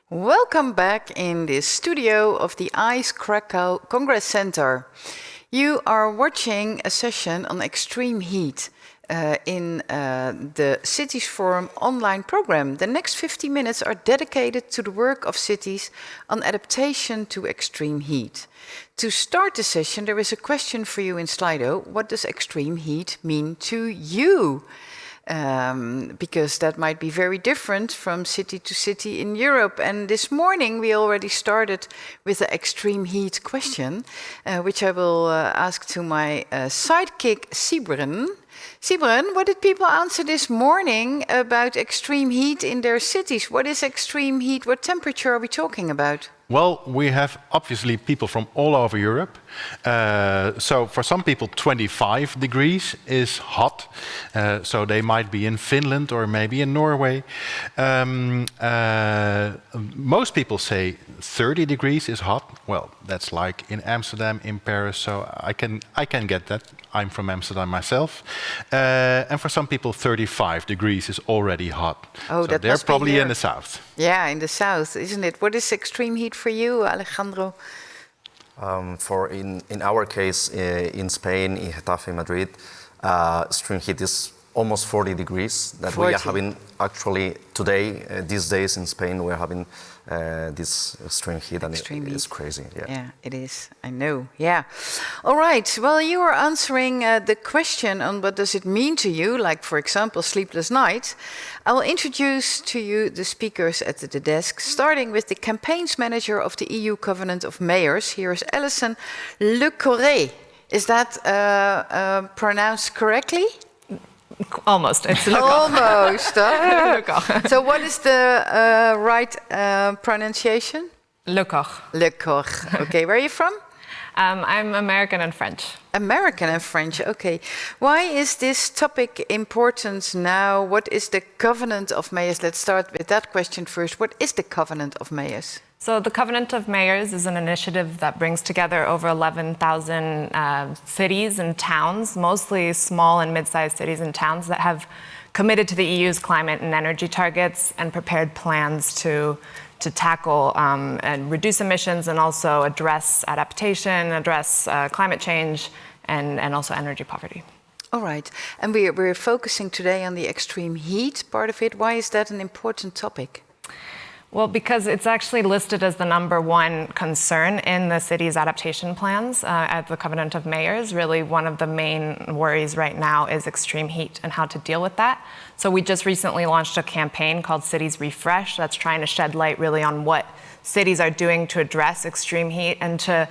Welcome back in the studio of the EC Krakow Congress Center. You are watching a session on extreme heat in the Cities Forum online program. The next 50 minutes are dedicated to the work of cities on adaptation to extreme heat. To start the session, there is a question for you in Slido. What does extreme heat mean to you? Because that might be very different from city to city in Europe. And this morning we already started with the extreme heat question, which I will ask to my sidekick, Sibren. Sibren, what did people answer this morning about extreme heat in their cities? What is extreme heat? What temperature are we talking about? Well, we have obviously people from all over Europe. So for some people, 25 degrees is hot. So they might be in Finland or maybe in Norway. Most people say 30 degrees is hot. Well, that's like in Amsterdam, in Paris. So I can get that. I'm from Amsterdam myself. And for some people, 35 degrees is already hot. Oh, so that they're must probably be in the south. Yeah, in the south, isn't it? What is extreme heat for you, Alejandro? In our case, in Spain, in Getafe, Madrid, extreme heat is almost 40 degrees that 40. we are having actually today, these days in Spain, we're having this extreme heat, and it's crazy. Yeah, it is. I know. Yeah. All right. Well, you are answering the question on what does it mean to you, like, for example, sleepless nights. I will introduce to you the speakers at the desk, starting with the campaigns manager of the EU Covenant of Mayors. Here is Alison Le Corre. Is that pronounced correctly? Almost. It's Le Corre. Almost. Le Corre. So what is the right pronunciation? Le Corre. Le Corre. Okay, where are you from? I'm American and French. American and French, okay. Why is this topic important now? What is the Covenant of Mayors? Let's start with that question first. What is the Covenant of Mayors? So the Covenant of Mayors is an initiative that brings together over 11,000 cities and towns, mostly small and mid-sized cities and towns that have committed to the EU's climate and energy targets and prepared plans to tackle and reduce emissions and also address adaptation, address climate change, and also energy poverty. All right. And we're focusing today on the extreme heat part of it. Why is that an important topic? Well, because it's actually listed as the #1 concern in the city's adaptation plans at the Covenant of Mayors. Really, one of the main worries right now is extreme heat and how to deal with that. So we just recently launched a campaign called Cities Refresh that's trying to shed light really on what cities are doing to address extreme heat and to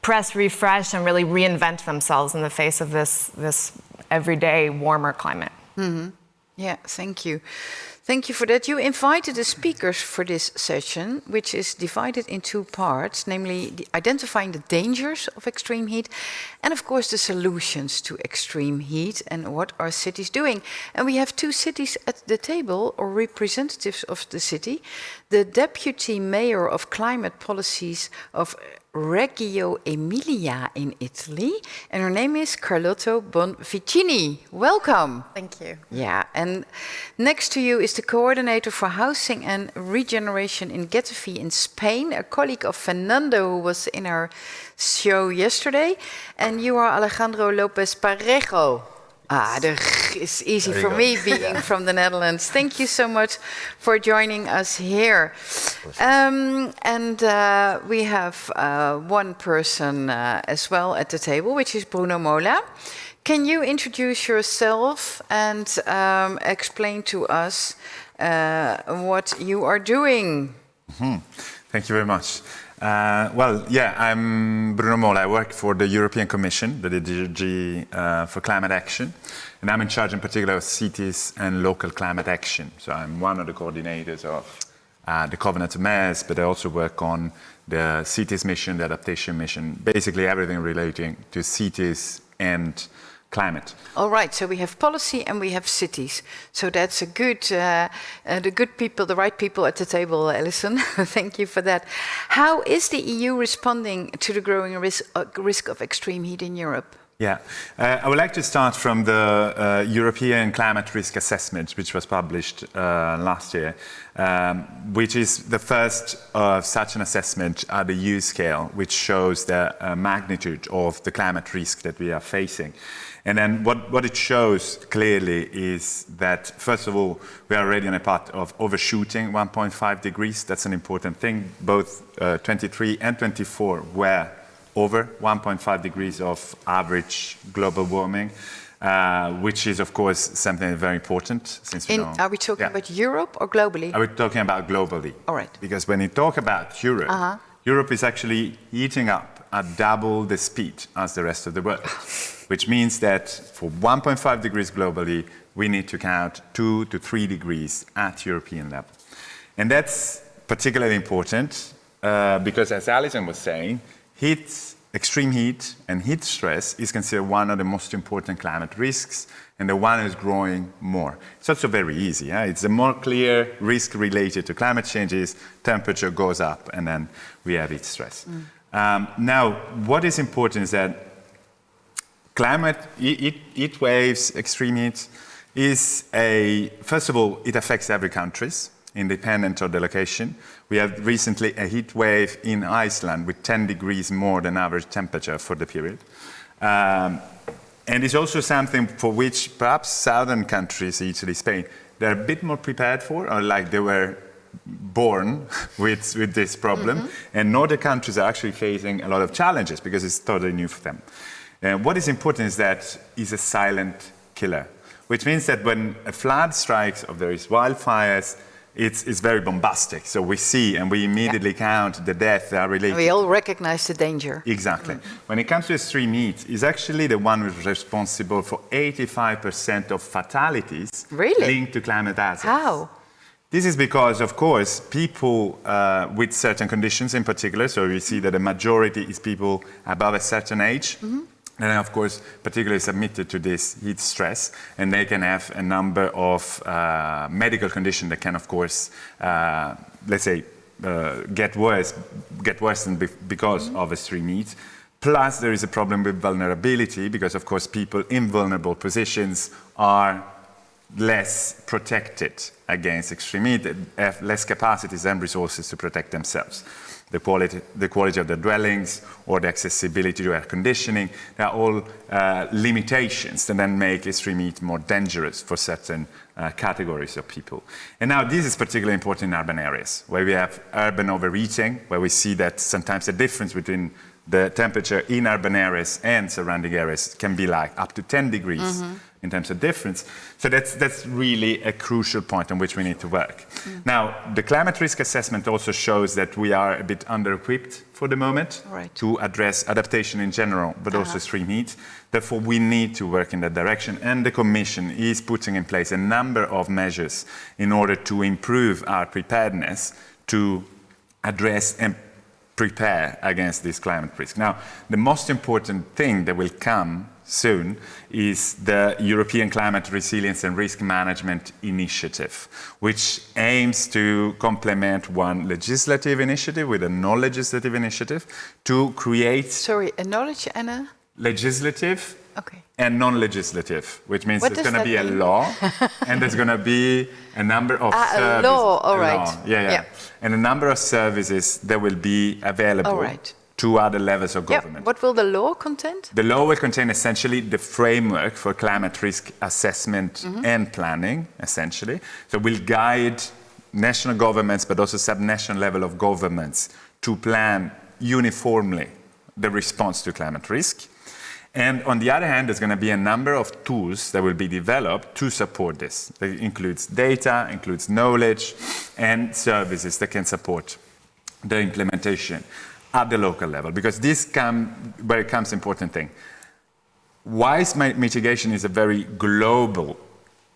press refresh and really reinvent themselves in the face of this everyday warmer climate. Mm-hmm. Yeah, thank you. Thank you for that. You invited the speakers for this session, which is divided in two parts, namely identifying the dangers of extreme heat and, of course, the solutions to extreme heat and what are cities doing. And we have two cities at the table, or representatives of the city. The Deputy Mayor of Climate Policies of Reggio Emilia in Italy, and her name is Carlotto Bonvicini. Welcome. Thank you. Yeah, and next to you is the coordinator for housing and regeneration in Getafe in Spain, a colleague of Fernando who was in our show yesterday, and you are Alejandro Lopez Parejo. The is easy for me being from the Netherlands. Thank you so much for joining us here. We have one person as well at the table, which is Bruno Mola. Can you introduce yourself and explain to us what you are doing? Thank you very much. I'm Bruno Mola. I work for the European Commission, the DG for Climate Action, and I'm in charge in particular of cities and local climate action. So I'm one of the coordinators of the Covenant of Mayors, but I also work on the cities mission, the adaptation mission, basically everything relating to cities and climate. All right, so we have policy and we have cities. So that's a good, the good people, the right people at the table, Alison. Thank you for that. How is the EU responding to the growing risk of extreme heat in Europe? Yeah, I would like to start from the European Climate Risk Assessment, which was published last year, which is the first of such an assessment at the EU scale, which shows the magnitude of the climate risk that we are facing. And then what it shows clearly is that, first of all, we are already on a path of overshooting 1.5 degrees. That's an important thing. Both 23 and 24 were over 1.5 degrees of average global warming, which is, of course, something very important. Since we know, are we talking about Europe or globally? Are we talking about globally? All right. Because when you talk about Europe, Europe is actually heating up at double the speed as the rest of the world, which means that for 1.5 degrees globally, we need to count 2 to 3 degrees at European level. And that's particularly important because, as Alison was saying, extreme heat and heat stress is considered one of the most important climate risks, and the one is growing more. It's also very easy. It's a more clear risk related to climate changes, temperature goes up, and then we have heat stress. Now, what is important is that heat waves, extreme heat, first of all, it affects every country, independent of the location. We had recently a heat wave in Iceland with 10 degrees more than average temperature for the period. And it's also something for which perhaps southern countries, Italy, Spain, they're a bit more prepared for, or like they were born with this problem. And northern countries are actually facing a lot of challenges because it's totally new for them. And what is important is that it's a silent killer, which means that when a flood strikes or there is wildfires, it's very bombastic. So we see and we immediately count the deaths that are related. We all recognize the danger. Exactly. When it comes to extreme heat, it's actually the one who's responsible for 85% of fatalities linked to climate hazards. How? This is because, of course, people with certain conditions in particular, so we see that the majority is people above a certain age, and of course, particularly submitted to this heat stress, and they can have a number of medical conditions that can, of course, let's say, get worse because of extreme heat. Plus, there is a problem with vulnerability because, of course, people in vulnerable positions are less protected against extreme heat, have less capacities and resources to protect themselves. The quality of their dwellings or the accessibility to air conditioning, they are all limitations that then make extreme heat more dangerous for certain categories of people. And now this is particularly important in urban areas, where we have urban overheating, where we see that sometimes the difference between the temperature in urban areas and surrounding areas can be like up to 10 degrees in terms of difference. So that's really a crucial point on which we need to work. Now, the climate risk assessment also shows that we are a bit under-equipped for the moment to address adaptation in general, but also extreme heat. Therefore, we need to work in that direction, and the Commission is putting in place a number of measures in order to improve our preparedness to address and prepare against this climate risk. Now, the most important thing that will come soon is the European Climate Resilience and Risk Management Initiative, which aims to complement one legislative initiative with a non-legislative initiative to create... Sorry, a knowledge and a... Legislative and non-legislative, which means there's going to be a law and there's going to be a number of services. A law, all right. Yeah. And a number of services that will be available to other levels of government. What will the law contain? The law will contain essentially the framework for climate risk assessment and planning, essentially. So it will guide national governments, but also sub-national level of governments to plan uniformly the response to climate risk. And on the other hand, there's going to be a number of tools that will be developed to support this. That includes data, includes knowledge, and services that can support the implementation at the local level. Because where it comes important thing. Whilst mitigation is a very global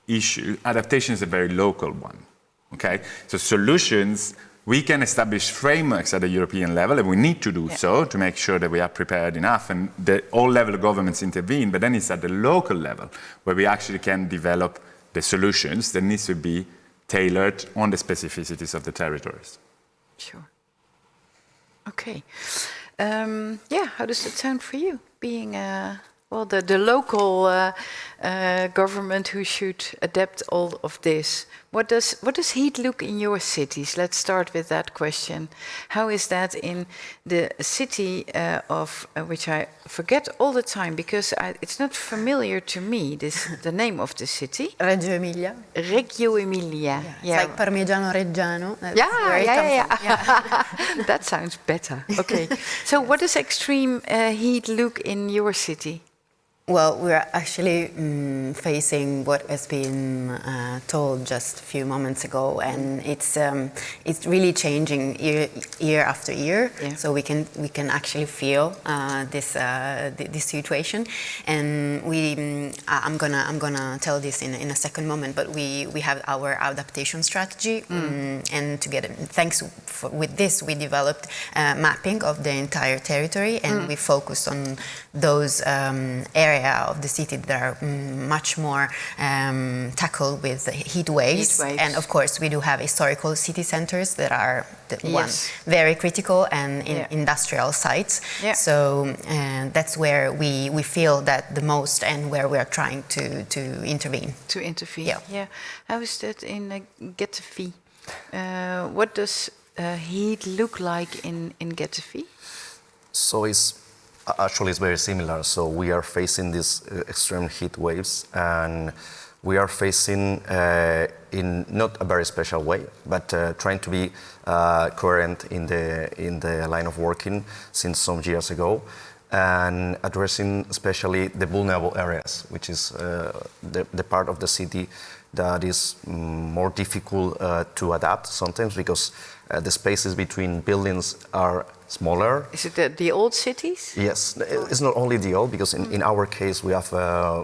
issue, adaptation is a very local one. Okay? So solutions, we can establish frameworks at the European level, and we need to do so to make sure that we are prepared enough and that all level of governments intervene, but then it's at the local level where we actually can develop the solutions that needs to be tailored on the specificities of the territories. Sure. Okay. How does it sound for you, being Well, the local government who should adapt all of this. What does heat look in your cities? Let's start with that question. How is that in the city of which I forget all the time because it's not familiar to me. The name of the city. Reggio Emilia. Reggio Emilia. Yeah, it's like Parmigiano Reggiano. Yeah. That sounds better. Okay. So, what does extreme heat look in your city? Well, we're actually facing what has been told just a few moments ago, and it's really changing year after year. Yeah. So we can actually feel this situation, and I'm gonna tell this in a second moment. But we have our adaptation strategy, and together, with this, we developed mapping of the entire territory, and we focused on those areas of the city that are much more tackled with heat waves. And of course we do have historical city centers that are very critical and industrial sites. Yeah. So that's where we feel that the most and where we are trying to intervene. Yeah. How is that in Getafe? What does heat look like in Getafe? So it's very similar. So we are facing these extreme heat waves, and we are facing in not a very special way, but trying to be coherent in the line of working since some years ago, and addressing especially the vulnerable areas, which is the part of the city that is more difficult to adapt sometimes because the spaces between buildings are smaller. Is it the old cities? Yes, it's not only the old, because in our case we have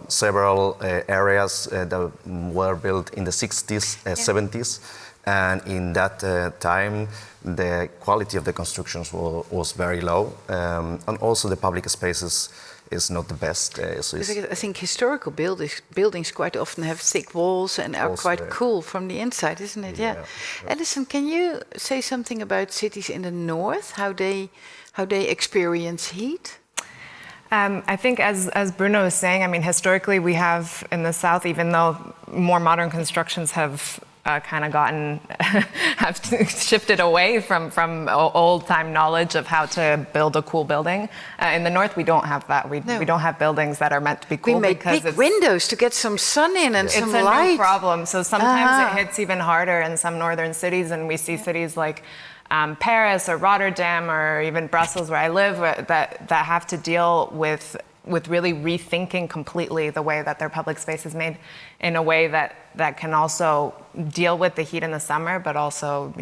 several areas that were built in the 60s, 70s, and in that time the quality of the constructions was very low, and also the public spaces is not the best. I think historical buildings quite often have thick walls and are quite cool from the inside, isn't it? Yeah. Alison, can you say something about cities in the north, how they experience heat? I think as Bruno was saying, I mean, historically we have in the south, even though more modern constructions have kind of have shifted away from old-time knowledge of how to build a cool building. In the north, we don't have that. We don't have buildings that are meant to be cool. We make big windows to get some sun in and some light. It's a new problem. So sometimes it hits even harder in some northern cities, and we see cities like Paris or Rotterdam or even Brussels, where I live, that have to deal with really rethinking completely the way that their public space is made in a way that can also deal with the heat in the summer, but also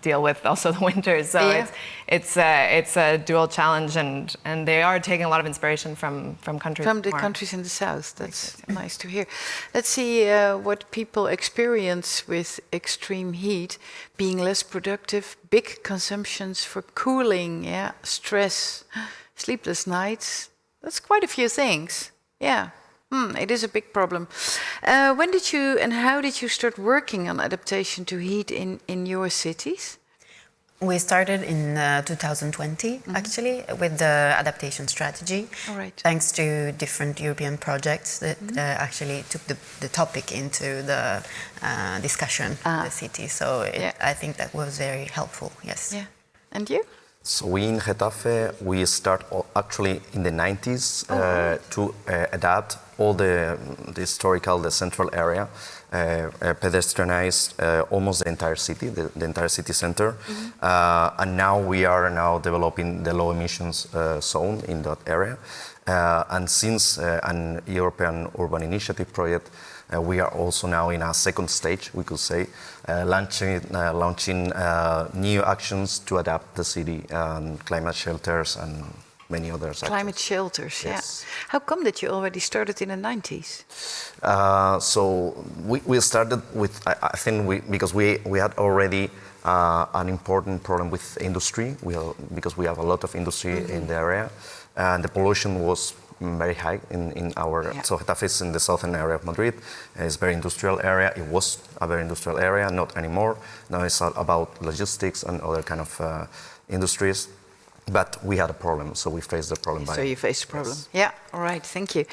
deal with also the winters. So it's a dual challenge, and they are taking a lot of inspiration from countries countries in the south. That's nice to hear. Let's see what people experience with extreme heat: being less productive, big consumptions for cooling, stress, sleepless nights. That's quite a few things. Yeah, it is a big problem. When did you and how did you start working on adaptation to heat in your cities? We started in 2020, actually, with the adaptation strategy. All right. Thanks to different European projects that actually took the topic into the discussion in the city. So I think that was very helpful, yes. Yeah. And you? So we in Getafe, we start actually in the 90s to adapt all the central area, pedestrianized almost the entire city, the entire city center. And now we are developing the low emissions zone in that area. And since an European urban initiative project, we are also now in a second stage, we could say, launching new actions to adapt the city, climate shelters and many others. Climate shelters, yes. How come that you already started in the 90s? So we started with, I think because we had already an important problem with industry, because we have a lot of industry in the area, and the pollution was very high in our, so Getafe is in the southern area of Madrid. It's a very industrial area. It was a very industrial area, not anymore. Now it's about logistics and other kind of industries. But we had a problem, so we faced the problem. So you faced a problem. Yes. Yeah, all right, thank you.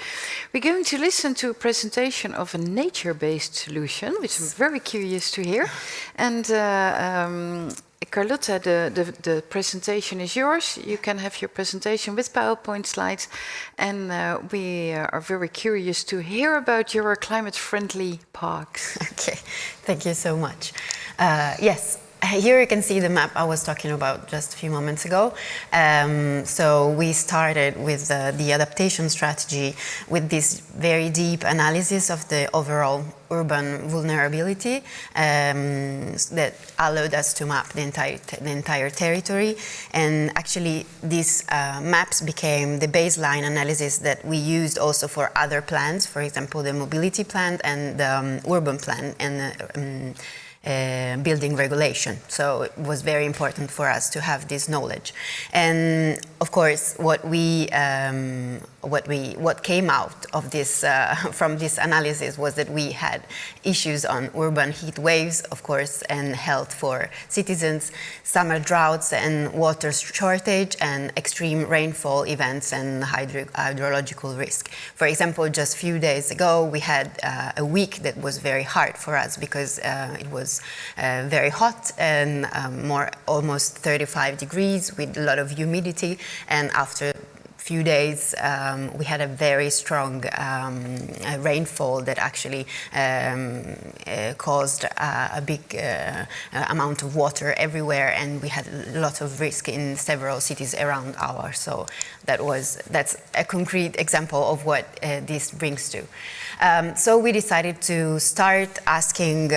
We're going to listen to a presentation of a nature-based solution, which I'm very curious to hear. And Carlotta, the presentation is yours. You can have your presentation with PowerPoint slides. And we are very curious to hear about your climate-friendly parks. Okay, thank you so much. Yes. Here you can see the map I was talking about just a few moments ago. So we started with the adaptation strategy with this very deep analysis of the overall urban vulnerability that allowed us to map the entire territory. And actually these maps became the baseline analysis that we used also for other plans, for example, the mobility plan and the urban plan and building regulation. So it was very important for us to have this knowledge. And of course, what came out of this from this analysis was that we had issues on urban heat waves, of course, and health for citizens, summer droughts and water shortage, and extreme rainfall events and hydrological risk. For example, just a few days ago, we had a week that was very hard for us because it was very hot and almost 35 degrees with a lot of humidity, and after few days we had a very strong rainfall that actually caused a big amount of water everywhere, and we had a lot of risk in several cities around ours. So that's a concrete example of what this brings to. So we decided to start asking,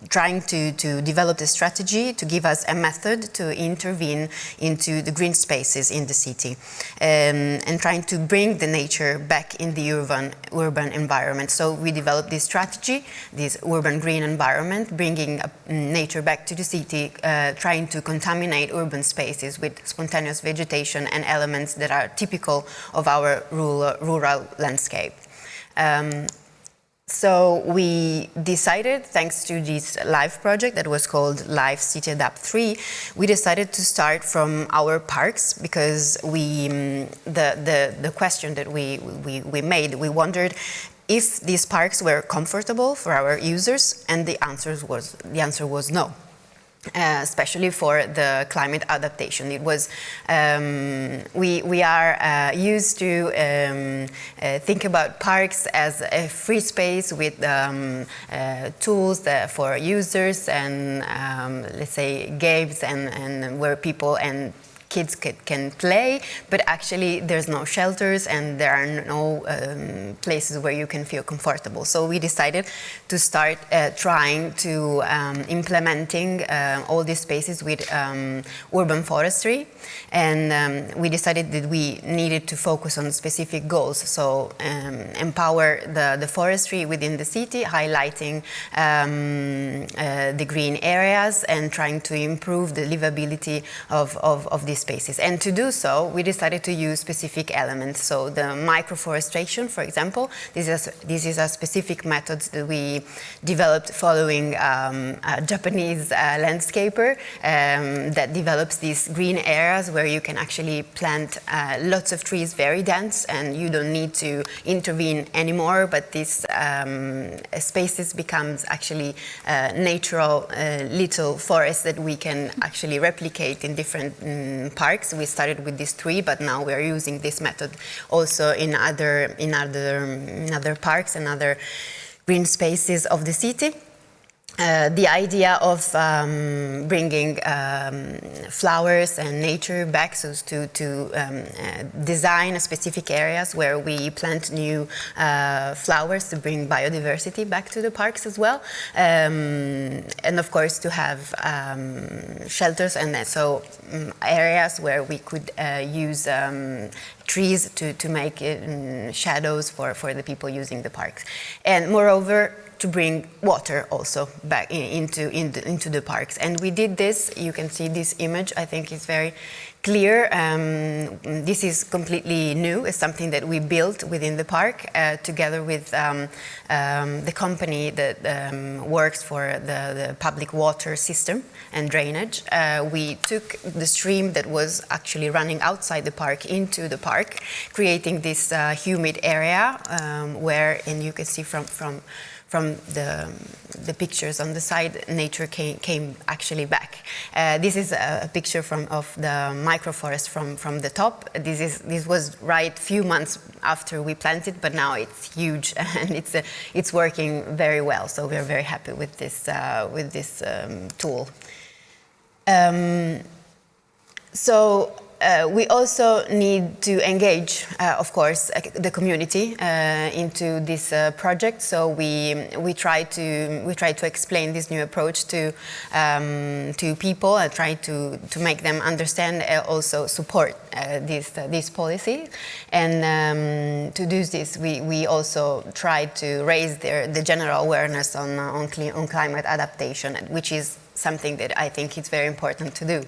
trying to develop the strategy to give us a method to intervene into the green spaces in the city, and trying to bring the nature back in the urban environment. So we developed this strategy, this urban green environment, bringing nature back to the city, trying to contaminate urban spaces with spontaneous vegetation and elements that are typical of our rural landscape. So we decided, thanks to this live project that was called Live City Adapt 3, we decided to start from our parks, because the question that we made, we wondered if these parks were comfortable for our users, and the answer was no. Especially for the climate adaptation. It was, we are used to think about parks as a free space with tools for users and let's say games and where people and kids can play, but actually there's no shelters and there are no places where you can feel comfortable. So we decided to start trying to implementing all these spaces with urban forestry, and we decided that we needed to focus on specific goals. So empower the forestry within the city, highlighting the green areas and trying to improve the livability of these spaces. And to do so, we decided to use specific elements. So the microforestation, for example, this is a specific method that we developed following a Japanese landscaper that develops these green areas where you can actually plant lots of trees, very dense, and you don't need to intervene anymore, but these spaces becomes actually natural little forests that we can actually replicate in different parks. We started with these 3, but now we are using this method also in other parks and other green spaces of the city. The idea of bringing flowers and nature back, so to design specific areas where we plant new flowers to bring biodiversity back to the parks as well, and of course to have shelters and so areas where we could use trees to make shadows for the people using the parks, and moreover to bring water also back into the parks. And we did this. You can see this image. I think it's very clear. This is completely new. It's something that we built within the park together with the company that works for the public water system and drainage. We took the stream that was actually running outside the park into the park, creating this humid area where, and you can see from the pictures on the side, nature came actually back. This is a picture of the microforest from the top. This was right few months after we planted, but now it's huge and it's working very well. So we're very happy with this tool. We also need to engage, of course, the community into this project. So we try to explain this new approach to people and try to make them understand, also support this policy. And to do this, we also try to raise the general awareness on climate adaptation, which is something that I think it's very important to do.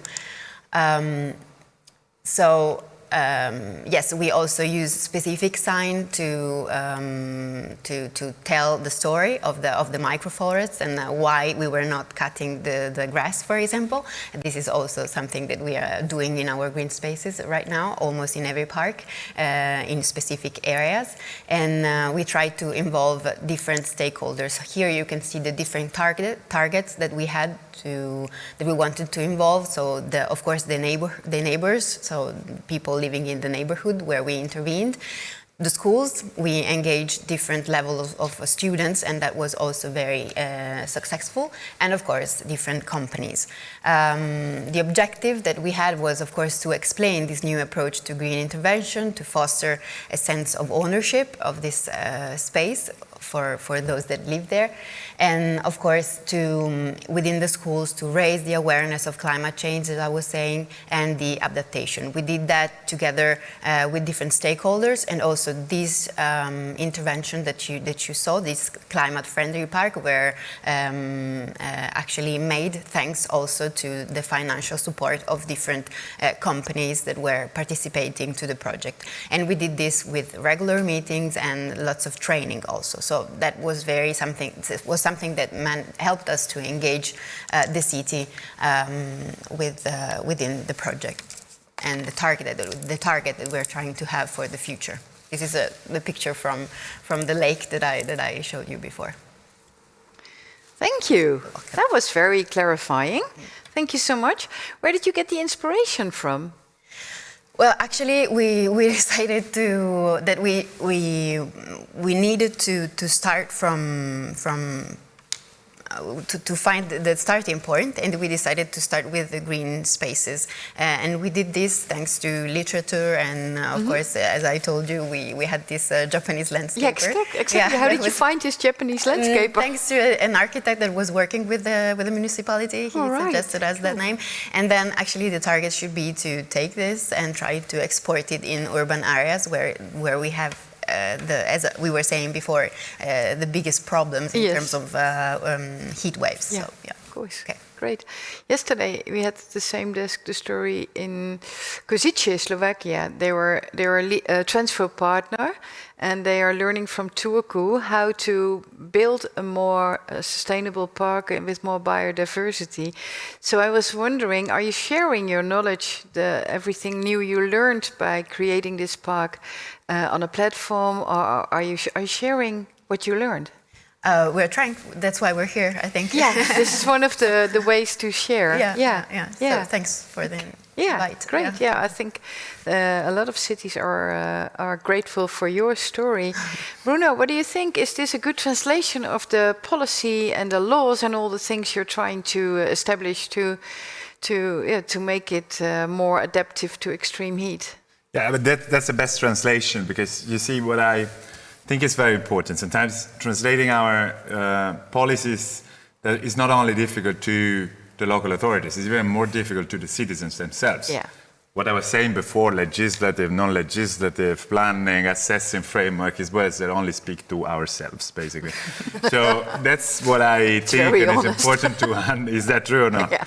Yes, we also use specific sign to tell the story of the microforests and why we were not cutting the grass, for example. This is also something that we are doing in our green spaces right now, almost in every park, in specific areas. And we try to involve different stakeholders. Here you can see the different targets that we had that we wanted to involve. So of course the neighbors, so people living in the neighborhood where we intervened. The schools, we engaged different levels of students, and that was also very successful. And of course, different companies. The objective that we had was, of course, to explain this new approach to green intervention, to foster a sense of ownership of this space for those that live there. And of course, within the schools, to raise the awareness of climate change, as I was saying, and the adaptation. We did that together with different stakeholders, and also this intervention that you saw, this climate-friendly park, were actually made thanks also to the financial support of different companies that were participating to the project. And we did this with regular meetings and lots of training also. So that was something that helped us to engage the city within the project and the target that we're trying to have for the future. This is the picture from the lake that I showed you before. Thank you. That was very clarifying. Thank you so much. Where did you get the inspiration from? Well, actually, we decided that we needed to start to find the starting point, and we decided to start with the green spaces. And we did this thanks to literature, and of course, as I told you, we had this Japanese landscaper. Yeah, exactly. Yeah, how did you find this Japanese landscaper? Thanks to an architect that was working with the municipality. He suggested us that name. And then actually the target should be to take this and try to export it in urban areas where we have as we were saying before, the biggest problems in terms of heat waves. Yeah, so, yeah. Of course. Okay. Great. Yesterday we had the same desk, the story in Košice, Slovakia. They were a transfer partner, and they are learning from Turku how to build a more sustainable park with more biodiversity. So I was wondering, are you sharing your knowledge, everything new you learned by creating this park on a platform, or are you sharing what you learned? We're trying. That's why we're here, I think. Yeah, this is one of the ways to share. Yeah. So thanks for the invite. Great. Yeah, I think a lot of cities are grateful for your story. Bruno, what do you think? Is this a good translation of the policy and the laws and all the things you're trying to establish to make it more adaptive to extreme heat? Yeah, but that's the best translation, because you see what I think is very important. Sometimes translating our policies that is not only difficult to the local authorities, it's even more difficult to the citizens themselves. Yeah. What I was saying before, legislative, non-legislative, planning, assessing framework, is words that only speak to ourselves, basically. So that's what I think, and it's important to. Is that true or not? Yeah.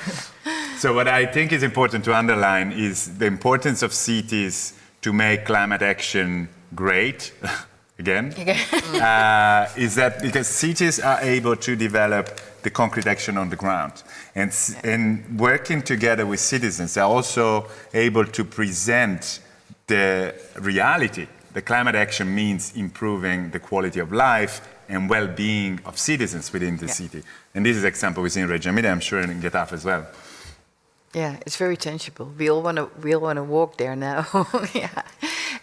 So what I think is important to underline is the importance of cities to make climate action great, again, is that because cities are able to develop the concrete action on the ground. And working together with citizens, they're also able to present the reality. The climate action means improving the quality of life and well-being of citizens within the city. And this is an example we see in Reggio Emilia, I'm sure in Getafe as well. Yeah, it's very tangible. We all want to walk there now. Yeah.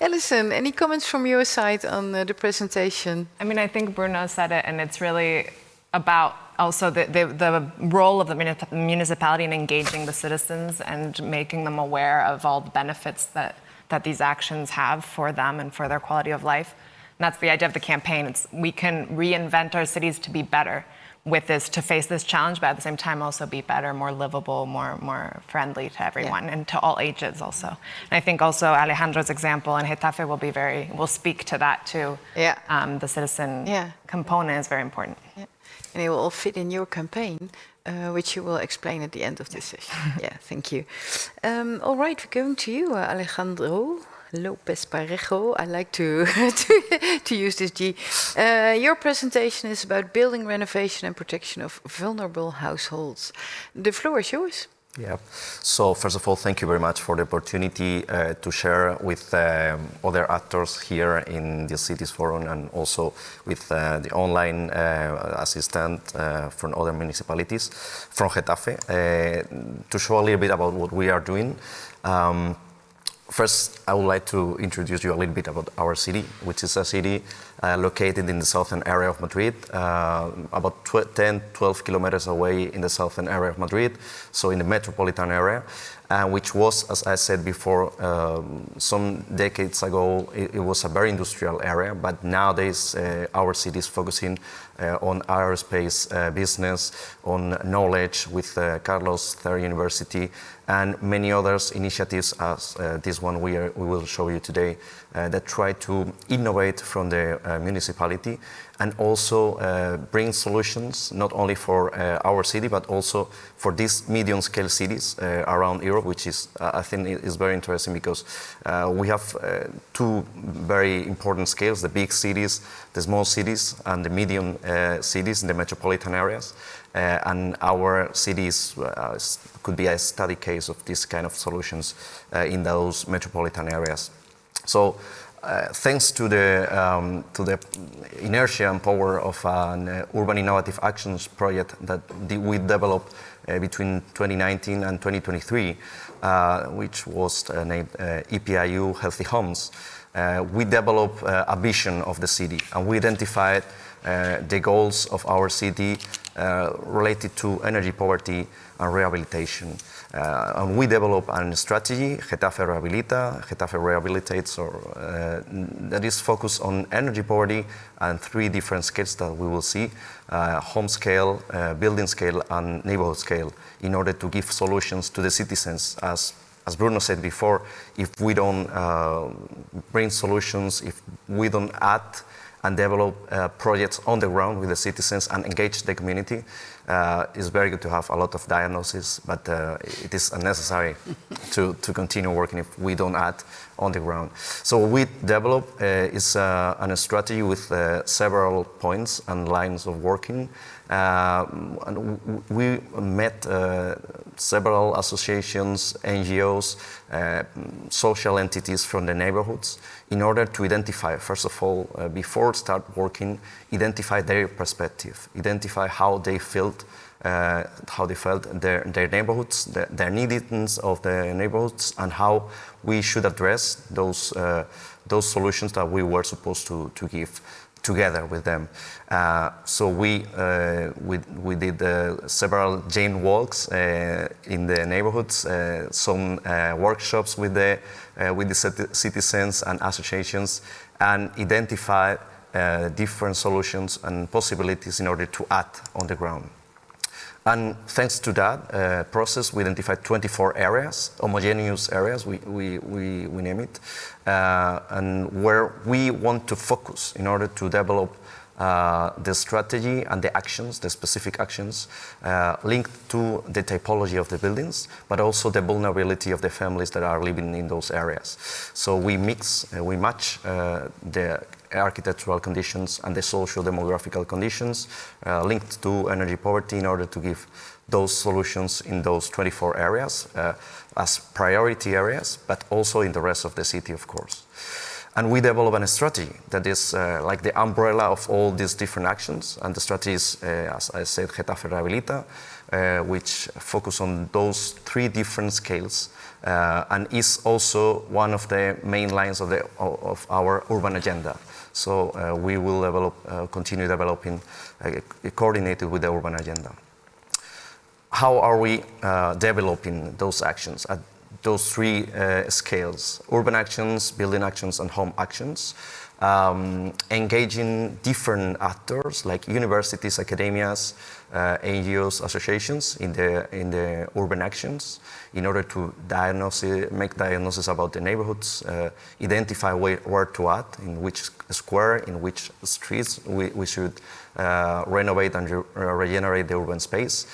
Alison, any comments from your side on the presentation? I mean, I think Bruno said it, and it's really about also the role of the municipality in engaging the citizens and making them aware of all the benefits that these actions have for them and for their quality of life. And that's the idea of the campaign. We can reinvent our cities to be better with this, to face this challenge, but at the same time also be better, more livable, more friendly to everyone and to all ages also. And I think also Alejandro's example in Getafe will speak to that too. Yeah. The citizen component is very important. Yeah. And it will all fit in your campaign, which you will explain at the end of this session. Yeah, thank you. All right, we're going to you, Alejandro Lopez Parejo. I like to use this G. Your presentation is about building renovation and protection of vulnerable households. The floor is yours. Yeah. So first of all, thank you very much for the opportunity to share with other actors here in the Cities Forum and also with the online assistant from other municipalities from Getafe to show a little bit about what we are doing. First, I would like to introduce you a little bit about our city, which is a city located in the southern area of Madrid, about 10-12 kilometers away in the southern area of Madrid, so in the metropolitan area, which was, as I said before, some decades ago, it was a very industrial area, but nowadays our city is focusing on aerospace business, on knowledge with Carlos III University, and many other initiatives as this one we will show you today that try to innovate from the municipality and also bring solutions not only for our city but also for these medium-scale cities around Europe, which is I think is very interesting because we have two very important scales: the big cities, the small cities, and the medium cities in the metropolitan areas. And our cities could be a study case of this kind of solutions in those metropolitan areas. So, thanks to the inertia and power of an urban innovative actions project that we developed between 2019 and 2023, which was named EPIU Healthy Homes, we developed a vision of the city, and we identified the goals of our city related to energy poverty and rehabilitation. And we developed a strategy, Getafe Rehabilita, Getafe Rehabilitates, that is focused on energy poverty and three different scales that we will see, home scale, building scale, and neighborhood scale, in order to give solutions to the citizens. As Bruno said before, if we don't bring solutions, if we don't add and develop projects on the ground with the citizens and engage the community, it's very good to have a lot of diagnosis, but it is unnecessary to continue working if we don't add on the ground. So what we developed is a strategy with several points and lines of working. And we met several associations, NGOs, social entities from the neighborhoods in order to identify, first of all, before start working, identify their perspective, identify how they felt their neighborhoods, their needs of the neighborhoods, and how we should address those solutions that we were supposed to give together with them. So we did several Jane walks in the neighborhoods, some workshops with the citizens and associations, and identify different solutions and possibilities in order to act on the ground. And thanks to that process, we identified 24 areas, homogeneous areas, we name it, and where we want to focus in order to develop the strategy and the actions, the specific actions linked to the typology of the buildings, but also the vulnerability of the families that are living in those areas. So we match the architectural conditions and the socio-demographical conditions linked to energy poverty in order to give those solutions in those 24 areas as priority areas, but also in the rest of the city, of course. And we develop a strategy that is like the umbrella of all these different actions. And the strategy is, as I said, Getafe Rehabilita, which focus on those 3 different scales and is also one of the main lines of our urban agenda. So we will continue developing coordinated with the urban agenda. How are we developing those actions at those 3 scales? Urban actions, building actions, and home actions. Engaging different actors like universities, academias, NGOs, associations in the urban actions in order to make diagnosis about the neighborhoods, identify where to act, in which square, in which streets we should renovate and regenerate the urban space,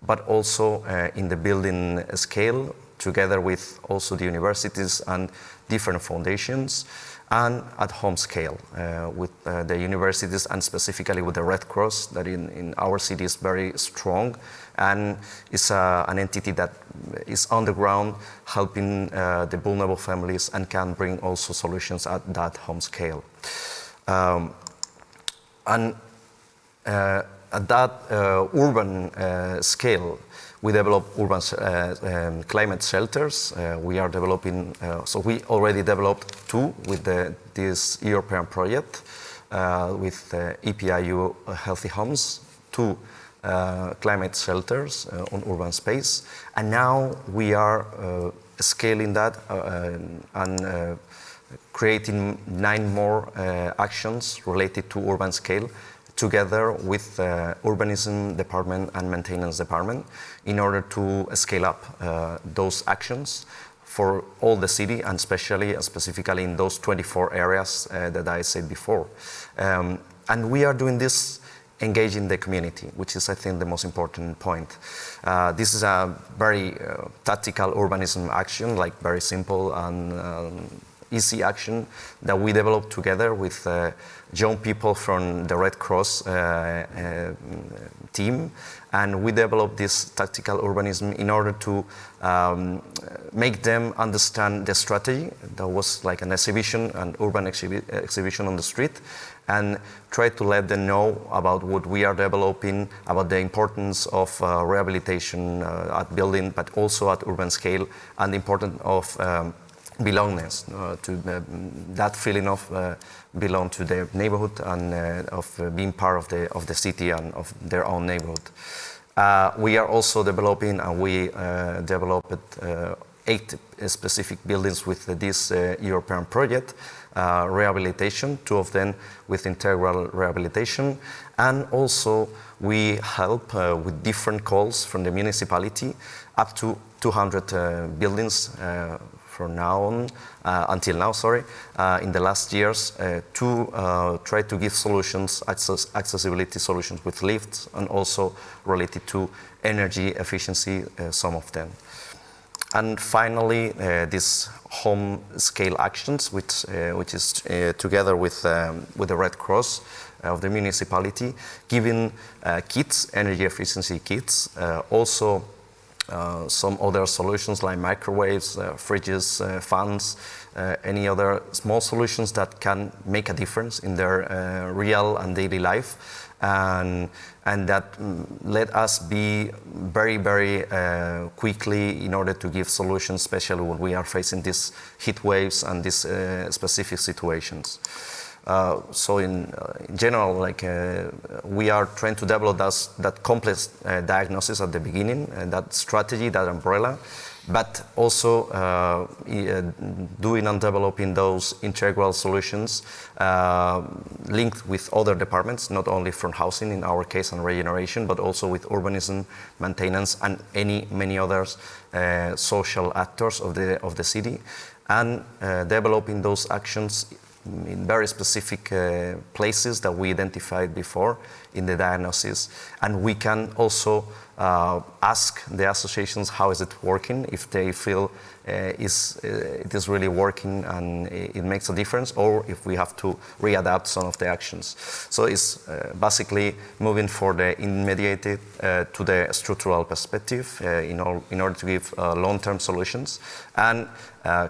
but also in the building scale, together with also the universities and different foundations, and at home scale with the universities and specifically with the Red Cross that in our city is very strong and is an entity that is on the ground helping the vulnerable families and can bring also solutions at that home scale. At that urban scale, we develop urban climate shelters. We are developing, so we already developed 2 with this European project with EPIU Healthy Homes, 2 climate shelters on urban space. And now we are scaling that and creating 9 more actions related to urban scale, together with urbanism department and maintenance department in order to scale up those actions for all the city and specifically in those 24 areas that I said before. And we are doing this engaging the community, which is, I think, the most important point. This is a very tactical urbanism action, like very simple and easy action that we developed together with young people from the Red Cross team. And we developed this tactical urbanism in order to make them understand the strategy. That was like an exhibition, an urban exhibition on the street, and try to let them know about what we are developing, about the importance of rehabilitation at building, but also at urban scale, and the importance of belongingness, to that feeling of belong to their neighborhood and of being part of the city and of their own neighborhood. We are also developing, and we developed 8 specific buildings with this European project, rehabilitation, 2 of them with integral rehabilitation, and also we help with different calls from the municipality up to 200 buildings from now on, until now, in the last years, to try to give solutions, accessibility solutions with lifts, and also related to energy efficiency, some of them. And finally, these home scale actions, which is together with the Red Cross of the municipality, giving kits, energy efficiency kits, also some other solutions like microwaves, fridges, fans, any other small solutions that can make a difference in their real and daily life, and that let us be very, very quickly in order to give solutions, especially when we are facing these heat waves and these specific situations. So in general, like we are trying to develop that complex diagnosis at the beginning, that strategy, that umbrella, but also doing and developing those integral solutions linked with other departments, not only from housing in our case and regeneration, but also with urbanism, maintenance, and many others social actors of the city, and developing those actions in very specific places that we identified before in the diagnosis. And we can also ask the associations how is it working, if they feel it is really working and it makes a difference, or if we have to readapt some of the actions. So it's basically moving for the immediate to the structural perspective in order to give long-term solutions, and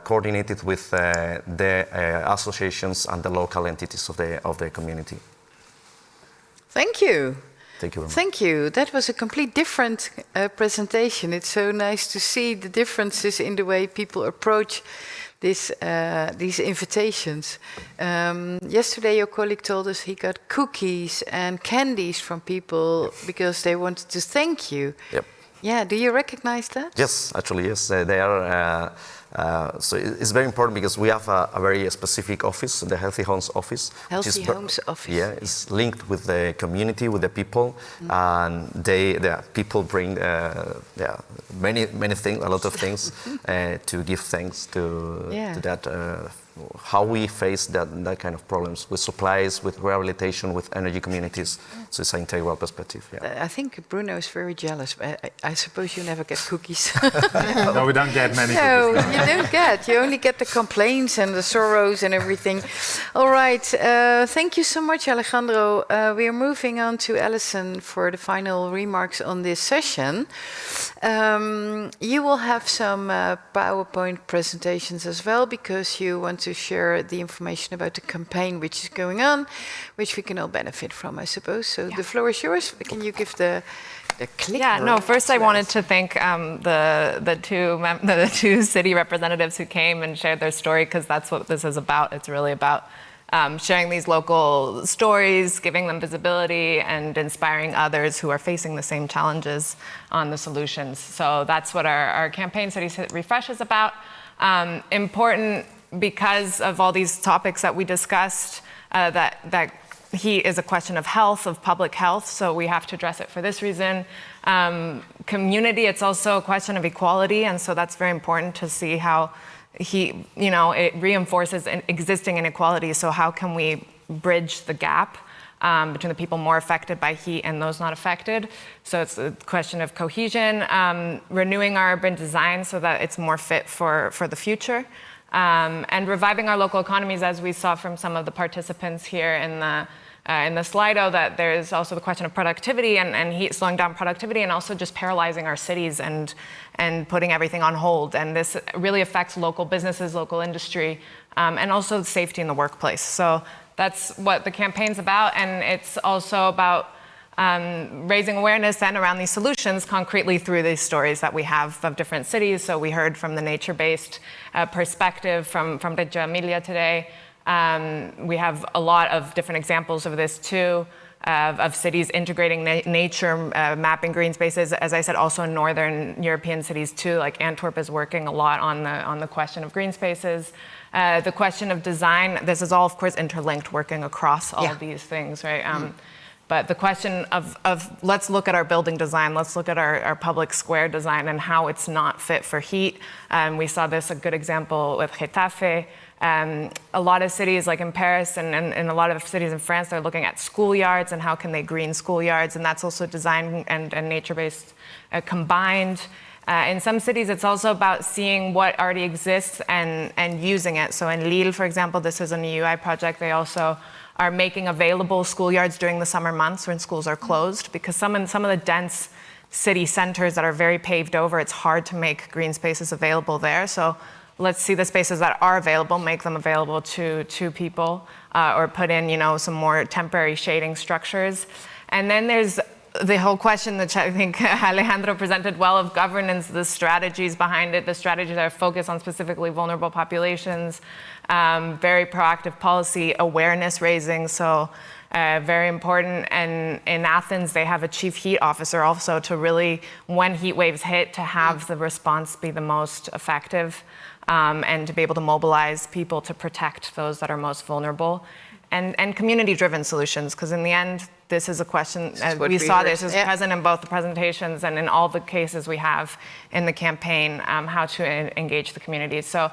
coordinated with the associations and the local entities of the community. Thank you. Thank you very much. Thank you. That was a complete different presentation. It's so nice to see the differences in the way people approach these invitations. Yesterday, your colleague told us he got cookies and candies from people because they wanted to thank you. Yep. Yeah. Do you recognize that? Yes, actually, yes. They are. So it's very important because we have a very specific office, the Healthy Homes Office. Healthy Homes Office. Yeah, it's linked with the community, with the people, and the people bring many things, a lot of things, to give thanks to that. How we face that kind of problems with supplies, with rehabilitation, with energy communities. So it's an integral perspective. Yeah. I think Bruno is very jealous. I suppose you never get cookies. No, we don't get many No, cookies. you don't get. You only get the complaints and the sorrows and everything. All right. Thank you so much, Alejandro. We are moving on to Alison for the final remarks on this session. You will have some PowerPoint presentations as well, because you want to share the information about the campaign which is going on, which we can all benefit from, I suppose. So the floor is yours. Can you give the clicker? Yeah, no, first I wanted to thank the two city representatives who came and shared their story, because that's what this is about. It's really about sharing these local stories, giving them visibility, and inspiring others who are facing the same challenges on the solutions. So that's what our campaign, City Refresh, is about. Important because of all these topics that we discussed, that heat is a question of health, of public health, so we have to address it for this reason. Community, it's also a question of equality, and so that's very important to see how heat, it reinforces existing inequality, so how can we bridge the gap between the people more affected by heat and those not affected. So it's a question of cohesion, renewing our urban design so that it's more fit for the future. And reviving our local economies, as we saw from some of the participants here in the Slido, that there's also the question of productivity and heat slowing down productivity, and also just paralyzing our cities and putting everything on hold. And this really affects local businesses, local industry, and also safety in the workplace. So that's what the campaign's about, and it's also about raising awareness then around these solutions concretely through these stories that we have of different cities. So we heard from the nature-based perspective from Reggio Emilia today. We have a lot of different examples of this too, of cities integrating nature, mapping green spaces. As I said, also in Northern European cities too, like Antwerp is working a lot on the question of green spaces. The question of design, this is all of course interlinked, working across all of these things, right? But the question of let's look at our building design, let's look at our public square design and how it's not fit for heat. We saw this, a good example with Getafe. A lot of cities, like in Paris and a lot of cities in France, they're looking at schoolyards and how can they green schoolyards, and that's also design and nature-based combined. In some cities, it's also about seeing what already exists and using it. So in Lille, for example, this is an EUI project. They also are making available schoolyards during the summer months when schools are closed, because some of the dense city centers that are very paved over, it's hard to make green spaces available there. So let's see the spaces that are available, make them available to people, or put in, some more temporary shading structures. And then there's the whole question that I think Alejandro presented well of governance, the strategies behind it, the strategies that are focused on specifically vulnerable populations, very proactive policy, awareness raising, so very important. And in Athens, they have a chief heat officer also to really, when heat waves hit, to have the response be the most effective, and to be able to mobilize people to protect those that are most vulnerable. And community-driven solutions, because in the end, this is a question, we saw this is present in both the presentations and in all the cases we have in the campaign, how to engage the community. So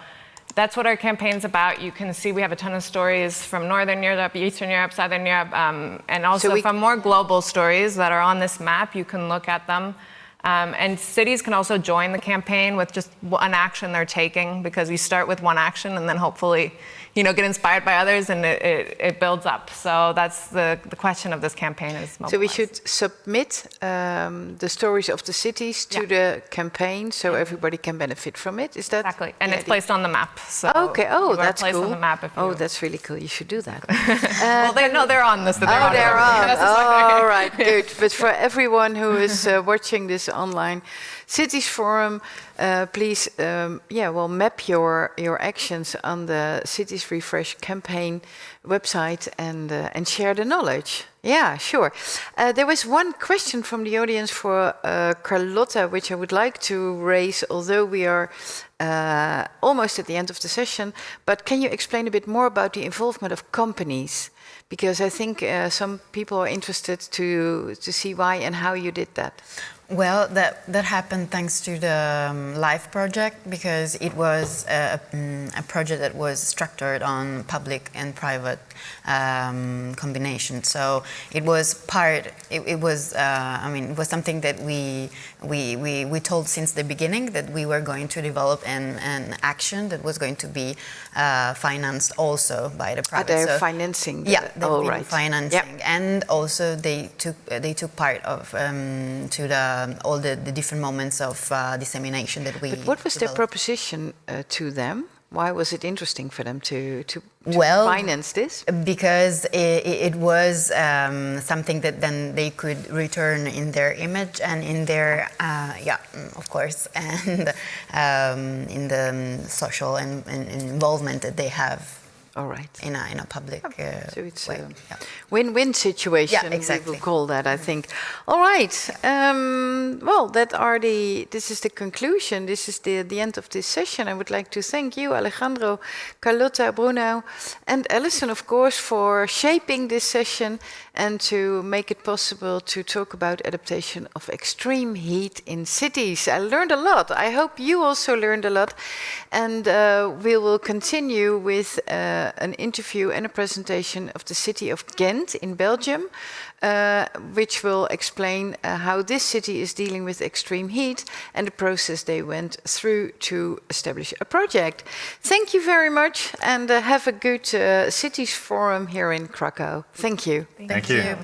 that's what our campaign's about. You can see we have a ton of stories from Northern Europe, Eastern Europe, Southern Europe, and also from more global stories that are on this map. You can look at them. And cities can also join the campaign with just one action they're taking, because you start with one action and then hopefully, get inspired by others, and it builds up. So that's the question of this campaign is mobilize. So we should submit the stories of the cities to the campaign, so everybody can benefit from it. Is that exactly? And it's placed on the map. So okay. Oh, that's placed cool. on the map. That's really cool. You should do that. Well, they're on this. They're on. All right, good. But for everyone who is watching this online, Cities Forum, please, map your actions on the Cities Refresh campaign website and share the knowledge. Yeah, sure. There was one question from the audience for Carlotta, which I would like to raise, although we are almost at the end of the session. But can you explain a bit more about the involvement of companies? Because I think some people are interested to see why and how you did that. Well, that happened thanks to the LIFE project, because it was a project that was structured on public and private combination. So it was it was something that we told since the beginning, that we were going to develop an action that was going to be financed also by the private. They're financing. Financing, and also they took part of to all the different moments of dissemination that we. But what was developed. their proposition to them? Why was it interesting for them to finance this? Because it was something that then they could return in their image and in their, of course, and in the social and involvement that they have. All right. In a public so it's way. A win-win situation. Yeah, exactly. We will call that, I think. All right. This is the conclusion. This is the end of this session. I would like to thank you, Alejandro, Carlotta, Bruno, and Alison, of course, for shaping this session and to make it possible to talk about adaptation of extreme heat in cities. I learned a lot. I hope you also learned a lot. And we will continue with an interview and a presentation of the city of Ghent in Belgium, which will explain how this city is dealing with extreme heat and the process they went through to establish a project. Thank you very much, and have a good Cities Forum here in Krakow. Thank you. Thank you.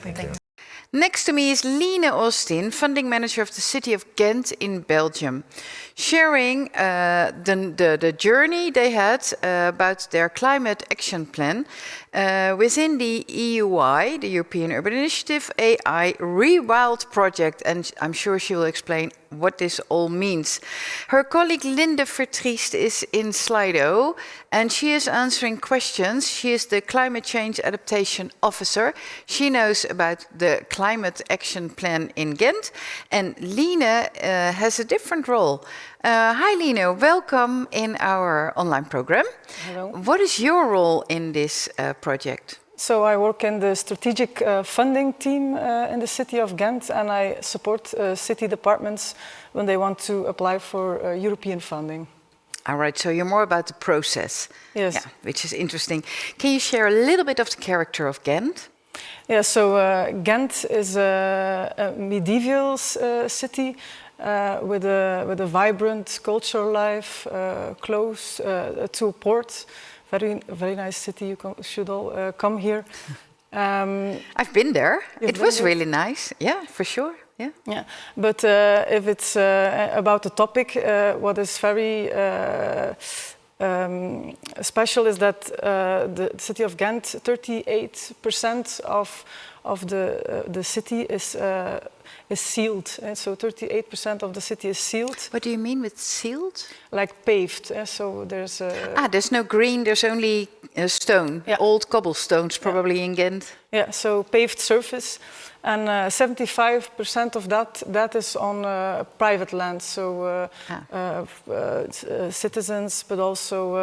Next to me is Line Austin, funding manager of the city of Ghent in Belgium, sharing the journey they had about their climate action plan within the EUI, the European Urban Initiative, AI Rewild project, and I'm sure she will explain what this all means. Her colleague Linde Vertriest is in Slido, and she is answering questions. She is the Climate Change Adaptation Officer. She knows about the climate action plan in Ghent, and Line has a different role. Hi Line, welcome in our online program. Hello. What is your role in this project? So I work in the strategic funding team in the city of Ghent, and I support city departments when they want to apply for European funding. All right, so you're more about the process. Yes. Yeah, which is interesting. Can you share a little bit of the character of Ghent? Yeah, so Ghent is a medieval city with a vibrant cultural life, close to a port. Very nice city. You should all come here. I've been there. It was really nice. Yeah, for sure. Yeah. Yeah. But if it's about the topic, what is very special is that the city of Ghent, 38% of the city is sealed. So 38% of the city is sealed. What do you mean with sealed? Like paved. So there's there's no green. There's only stone. Yeah. Old cobblestones, probably in Ghent. Yeah. So paved surface, and 75% of that is on private land. So citizens, but also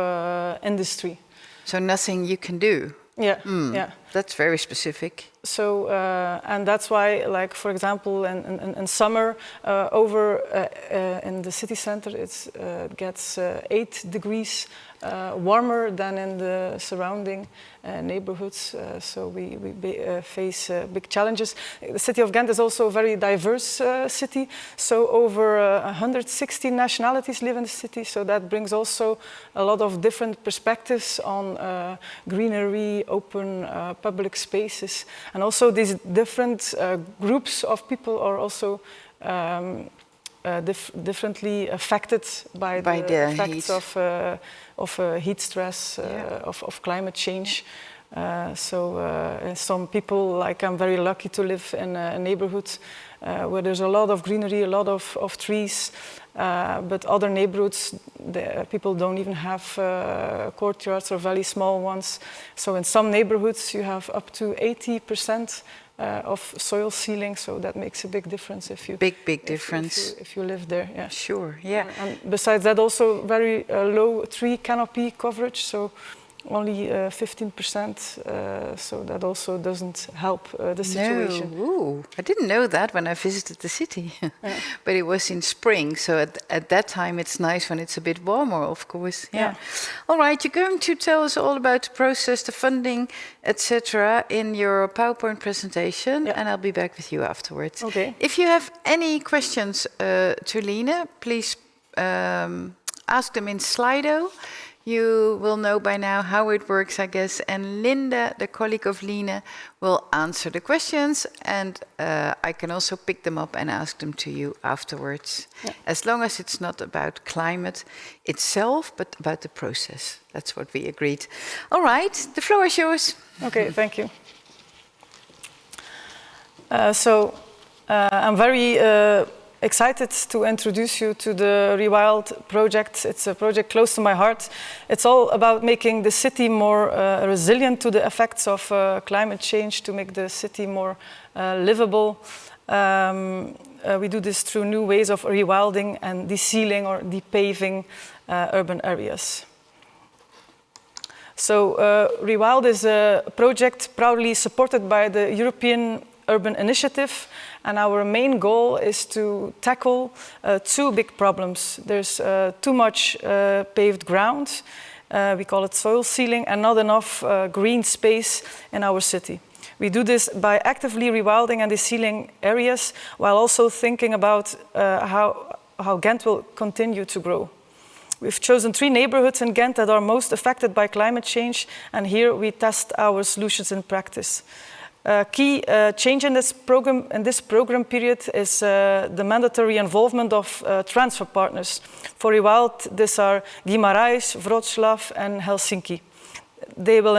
industry. So nothing you can do. Yeah. Yeah. that's very specific. So, and that's why, like, for example, in summer, in the city center, it gets 8 degrees warmer than in the surrounding neighborhoods. So we face big challenges. The city of Ghent is also a very diverse city. So over 160 nationalities live in the city. So that brings also a lot of different perspectives on greenery, open public spaces. And also these different groups of people are also differently affected by the effects of heat stress, of climate change. Some people, like I'm very lucky to live in a neighborhood where there's a lot of greenery, a lot of trees, but other neighborhoods, people don't even have courtyards or very small ones. So in some neighborhoods you have up to 80% of soil sealing, so that makes a big difference if you big difference if you live there. Yeah, sure. Yeah, and besides that, also very low tree canopy coverage, so only 15%. So that also doesn't help the situation. No, ooh, I didn't know that when I visited the city, but it was in spring, so at that time it's nice when it's a bit warmer, of course. Yeah. All right, you're going to tell us all about the process, the funding, etc. in your PowerPoint presentation, and I'll be back with you afterwards. Okay. If you have any questions to Line, please ask them in Slido. You will know by now how it works, I guess, and Linda, the colleague of Line, will answer the questions, and I can also pick them up and ask them to you afterwards, as long as it's not about climate itself, but about the process. That's what we agreed. All right, the floor is yours. Okay, thank you. I'm very excited to introduce you to the Rewild project. It's a project close to my heart. It's all about making the city more resilient to the effects of climate change, to make the city more livable. We do this through new ways of rewilding and desealing or depaving urban areas. So Rewild is a project proudly supported by the European Urban Initiative, and our main goal is to tackle 2 big problems. There's too much paved ground, we call it soil sealing, and not enough green space in our city. We do this by actively rewilding and desealing areas, while also thinking about how Ghent will continue to grow. We've chosen 3 neighborhoods in Ghent that are most affected by climate change, and here we test our solutions in practice. Key change in this program period is the mandatory involvement of transfer partners. For Rewild, these are Guimarães, Wrocław, and Helsinki. They will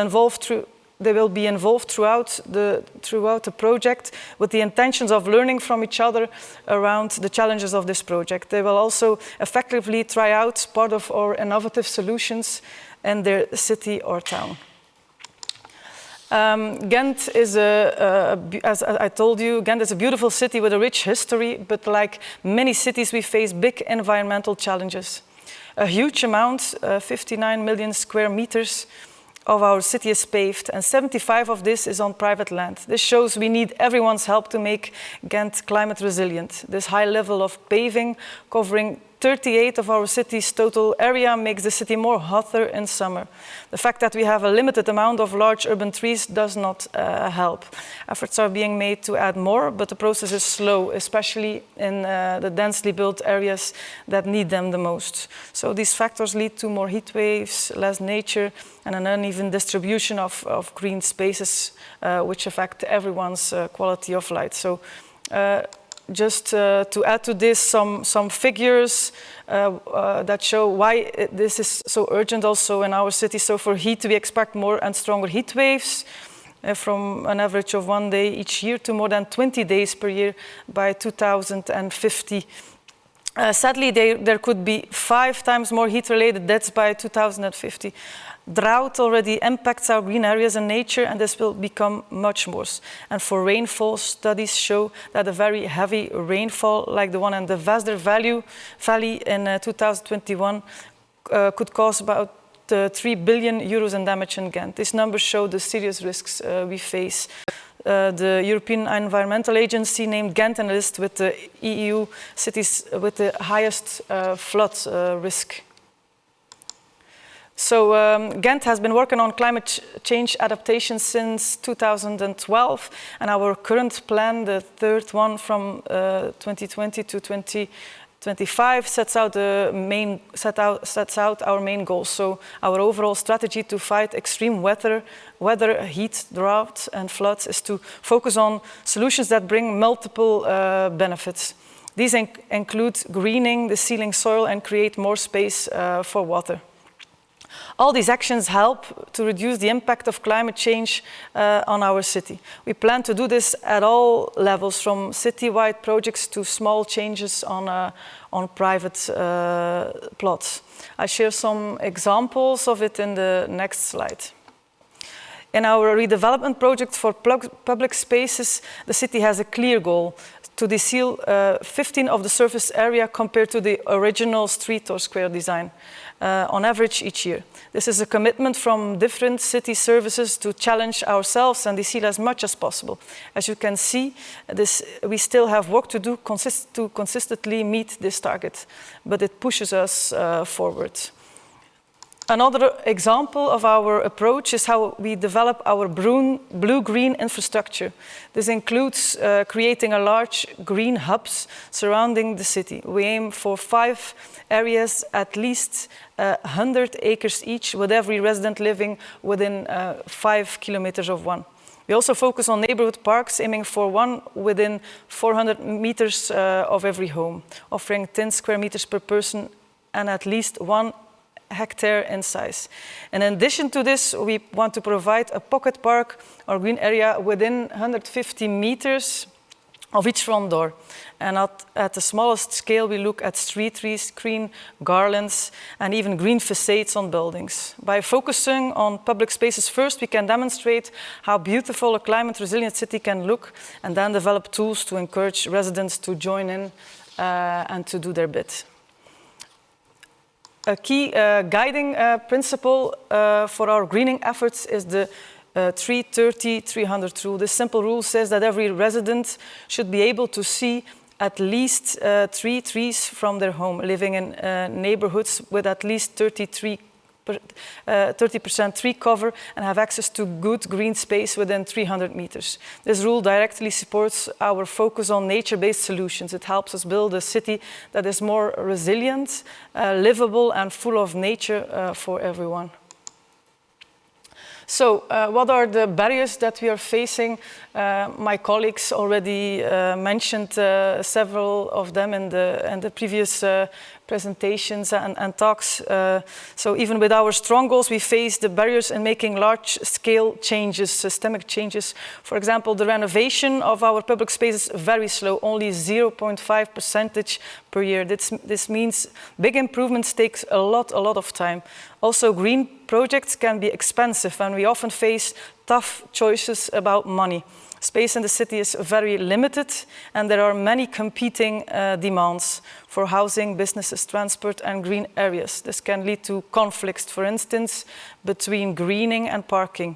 be involved throughout the project with the intentions of learning from each other around the challenges of this project. They will also effectively try out part of our innovative solutions in their city or town. Ghent is as I told you, Ghent is a beautiful city with a rich history, but like many cities, we face big environmental challenges. A huge amount, 59 million square meters of our city is paved, and 75 of this is on private land. This shows we need everyone's help to make Ghent climate resilient. This high level of paving, covering 38 of our city's total area, makes the city more hotter in summer. The fact that we have a limited amount of large urban trees does not help. Efforts are being made to add more, but the process is slow, especially in the densely built areas that need them the most. So these factors lead to more heat waves, less nature, and an uneven distribution of green spaces, which affect everyone's quality of life. So just to add to this some figures that show why this is so urgent also in our city. So for heat, we expect more and stronger heat waves from an average of 1 day each year to more than 20 days per year by 2050. Sadly, there could be 5 times more heat-related deaths by 2050. Drought already impacts our green areas and nature, and this will become much worse. And for rainfall, studies show that a very heavy rainfall, like the one in the Vester Valley in 2021, could cause about 3 billion euros in damage in Ghent. These numbers show the serious risks we face. The European Environmental Agency named Ghent on a list with the EU cities with the highest flood risk. So Ghent has been working on climate change adaptation since 2012, and our current plan, the third one from 2020 to 2025, sets out our main goals. So our overall strategy to fight extreme weather, heat, drought, and floods is to focus on solutions that bring multiple benefits. These include greening the sealing soil and create more space for water. All these actions help to reduce the impact of climate change on our city. We plan to do this at all levels, from city-wide projects to small changes on private plots. I share some examples of it in the next slide. In our redevelopment project for public spaces, the city has a clear goal: to deseal 15 of the surface area compared to the original street or square design, on average each year. This is a commitment from different city services to challenge ourselves and deseal as much as possible. As you can see, we still have work to do to consistently meet this target, but it pushes us forward. Another example of our approach is how we develop our blue-green infrastructure. This includes creating a large green hubs surrounding the city. We aim for 5 areas, at least 100 acres each, with every resident living within 5 kilometers of one. We also focus on neighborhood parks, aiming for one within 400 meters of every home, offering 10 square meters per person and at least 1 hectare in size. And in addition to this, we want to provide a pocket park or green area within 150 meters of each front door. And at the smallest scale, we look at street trees, green garlands, and even green facades on buildings. By focusing on public spaces first, we can demonstrate how beautiful a climate-resilient city can look, and then develop tools to encourage residents to join in and to do their bit. A key guiding principle for our greening efforts is the 330-300 rule. This simple rule says that every resident should be able to see at least 3 trees from their home, living in neighborhoods with at least 30% tree cover, and have access to good green space within 300 meters. This rule directly supports our focus on nature-based solutions. It helps us build a city that is more resilient, livable, and full of nature for everyone. So, what are the barriers that we are facing? My colleagues already mentioned several of them in the previous presentations and talks. So even with our strong goals, we face the barriers in making large-scale changes, systemic changes. For example, the renovation of our public space is very slow, only 0.5% per year. This means big improvements takes a lot of time. Also, green projects can be expensive, and we often face tough choices about money. Space in the city is very limited, and there are many competing demands for housing, businesses, transport, and green areas. This can lead to conflicts, for instance, between greening and parking.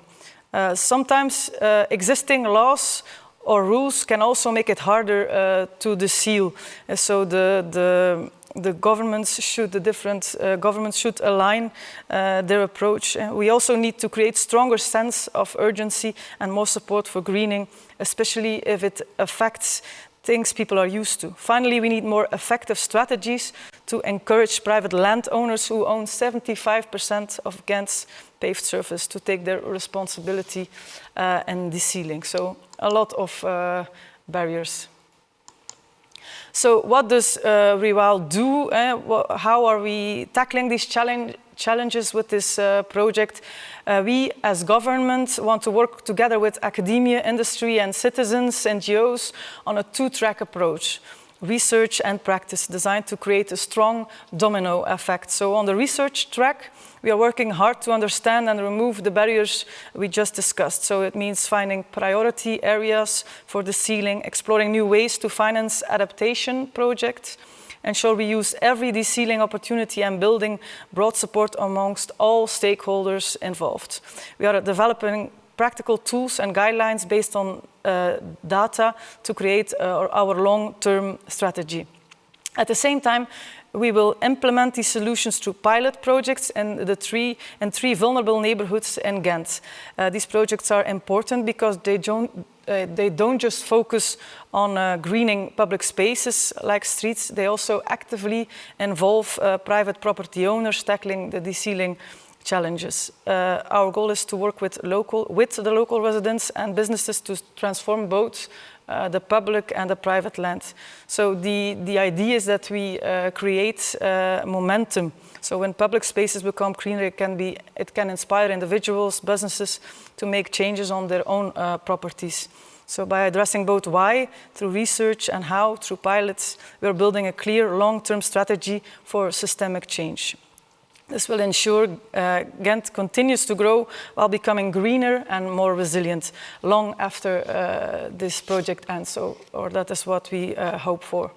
Sometimes existing laws or rules can also make it harder to deseal. So the governments should, the different governments should align their approach. We also need to create stronger sense of urgency and more support for greening, especially if it affects things people are used to. Finally, we need more effective strategies to encourage private landowners who own 75% of Ghent's paved surface to take their responsibility in desealing. So a lot of barriers. So what does REWAL do? How are we tackling these challenges with this project? We, as government, want to work together with academia, industry, and citizens, NGOs, on a 2-track approach: research and practice, designed to create a strong domino effect. So on the research track, we are working hard to understand and remove the barriers we just discussed. So it means finding priority areas for desealing, exploring new ways to finance adaptation projects, ensure we use every de-sealing opportunity and building broad support amongst all stakeholders involved. We are developing practical tools and guidelines based on data to create our long-term strategy. At the same time, we will implement these solutions through pilot projects in three vulnerable neighborhoods in Ghent. These projects are important because they don't just focus on greening public spaces like streets, they also actively involve private property owners tackling the de-sealing challenges. Our goal is to work with the local residents and businesses to transform both the public and the private land. So the idea is that we create momentum. So when public spaces become greener, it can inspire individuals, businesses to make changes on their own properties. So by addressing both why through research and how through pilots, we're building a clear long-term strategy for systemic change. This will ensure Ghent continues to grow while becoming greener and more resilient long after this project ends, or that is what we hope for.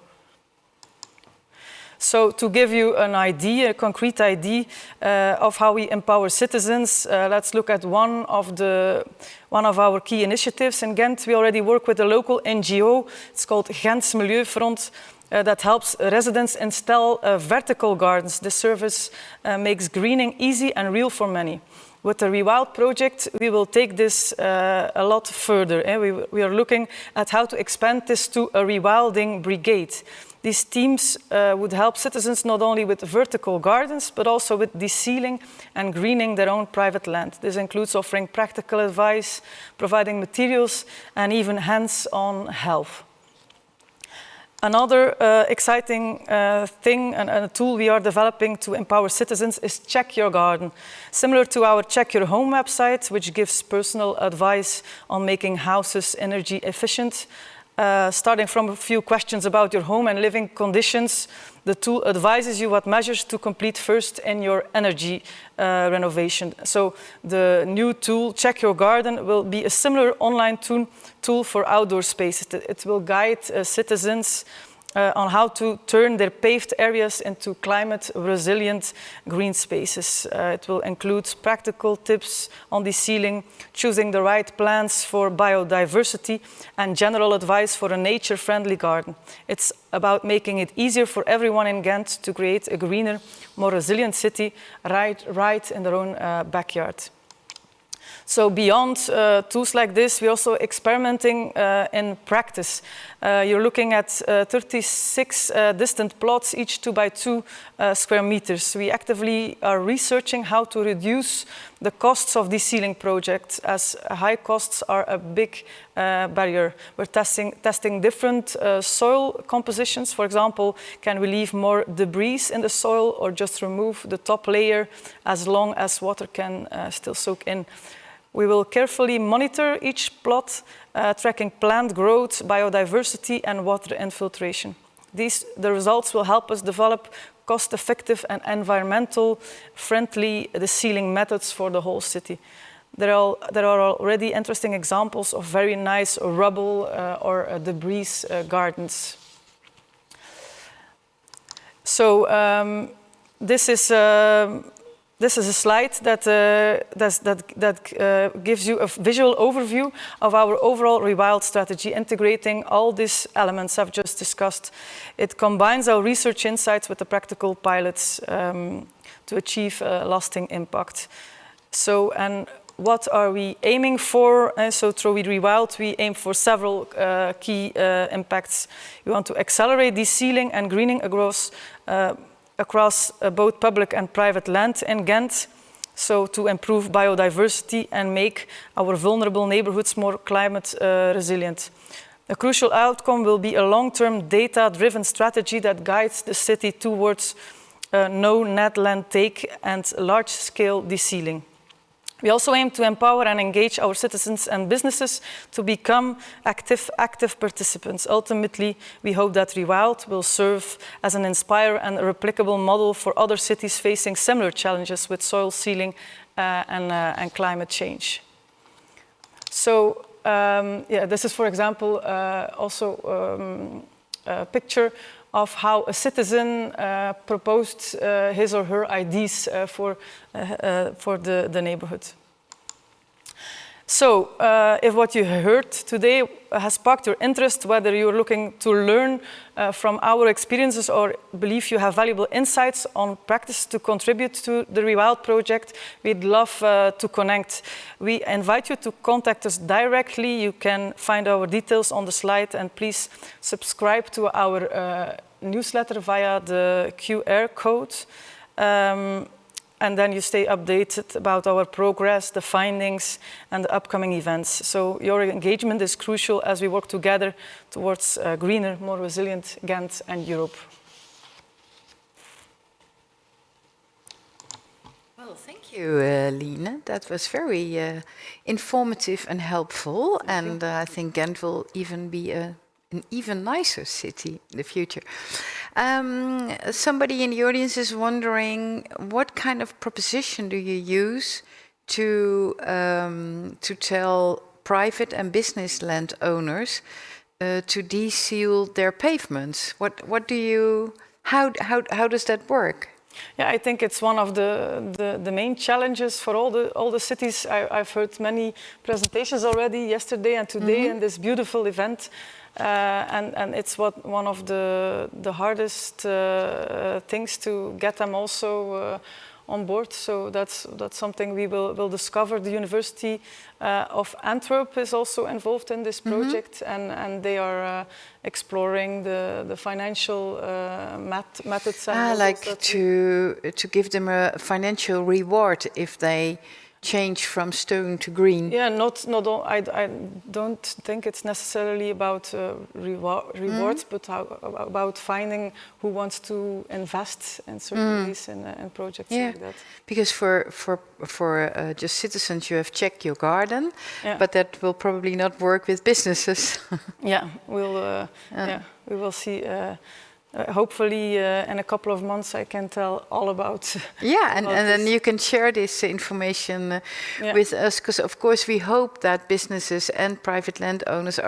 So to give you an idea, a concrete idea of how we empower citizens, let's look at one of our key initiatives in Ghent. We already work with a local NGO. It's called Ghent's Milieufront. That helps residents install vertical gardens. This service makes greening easy and real for many. With the Rewild project, we will take this a lot further. We are looking at how to expand this to a rewilding brigade. These teams would help citizens not only with vertical gardens, but also with de-sealing and greening their own private land. This includes offering practical advice, providing materials, and even hands-on help. Another exciting thing and a tool we are developing to empower citizens is Check Your Garden. Similar to our Check Your Home website, which gives personal advice on making houses energy efficient, starting from a few questions about your home and living conditions, the tool advises you what measures to complete first in your energy renovation. So the new tool, Check Your Garden, will be a similar online tool for outdoor spaces. It will guide citizens on how to turn their paved areas into climate-resilient green spaces. It will include practical tips on de-sealing, choosing the right plants for biodiversity, and general advice for a nature-friendly garden. It's about making it easier for everyone in Ghent to create a greener, more resilient city right in their own backyard. So beyond tools like this, we're also experimenting in practice. You're looking at 36 distant plots, each 2 by 2 square meters. We actively are researching how to reduce the costs of de-sealing projects, as high costs are a big barrier. We're testing different soil compositions. For example, can we leave more debris in the soil or just remove the top layer as long as water can still soak in? We will carefully monitor each plot, tracking plant growth, biodiversity, and water infiltration. The results will help us develop cost-effective and environmental-friendly de-sealing methods for the whole city. There are already interesting examples of very nice rubble or debris gardens. So this is a slide that gives you a visual overview of our overall Rewild strategy, integrating all these elements I've just discussed. It combines our research insights with the practical pilots to achieve lasting impact. So, and what are we aiming for? So through Rewild, we aim for several key impacts. We want to accelerate de-sealing and greening across both public and private land in Ghent, so to improve biodiversity and make our vulnerable neighborhoods more climate resilient. A crucial outcome will be a long-term data-driven strategy that guides the city towards no net land take and large-scale de-sealing. We also aim to empower and engage our citizens and businesses to become active participants. Ultimately, we hope that Rewild will serve as an inspire and a replicable model for other cities facing similar challenges with soil sealing and climate change. So, this is, for example, also picture of how a citizen proposed his or her ideas for the neighborhood. So, if what you heard today has sparked your interest, whether you're looking to learn from our experiences or believe you have valuable insights on practice to contribute to the Rewild project, we'd love to connect. We invite you to contact us directly. You can find our details on the slide, and please subscribe to our newsletter via the QR code. And then you stay updated about our progress, the findings, and the upcoming events. So your engagement is crucial as we work together towards a greener, more resilient Ghent and Europe. Well, thank you, Line. That was very informative and helpful. And I think Ghent will even be an even nicer city in the future. Somebody in the audience is wondering, what kind of proposition do you use to tell private and business landowners to de-seal their pavements? What do you? How does that work? Yeah, I think it's one of the main challenges for all the cities. I've heard many presentations already yesterday and today in this beautiful event. And it's one of the hardest things to get them also on board. So that's something we will discover. The University of Antwerp is also involved in this project, and they are exploring the financial methods. Like to give them a financial reward if they change from stone to green. Yeah, I don't think it's necessarily about rewards, but about finding who wants to invest in certain ways in projects like that. Because for just citizens, you have checked your garden, but that will probably not work with businesses. Yeah, we will see. Hopefully, in a couple of months, I can tell all about. And then you can share this information with us, because of course we hope that businesses and private landowners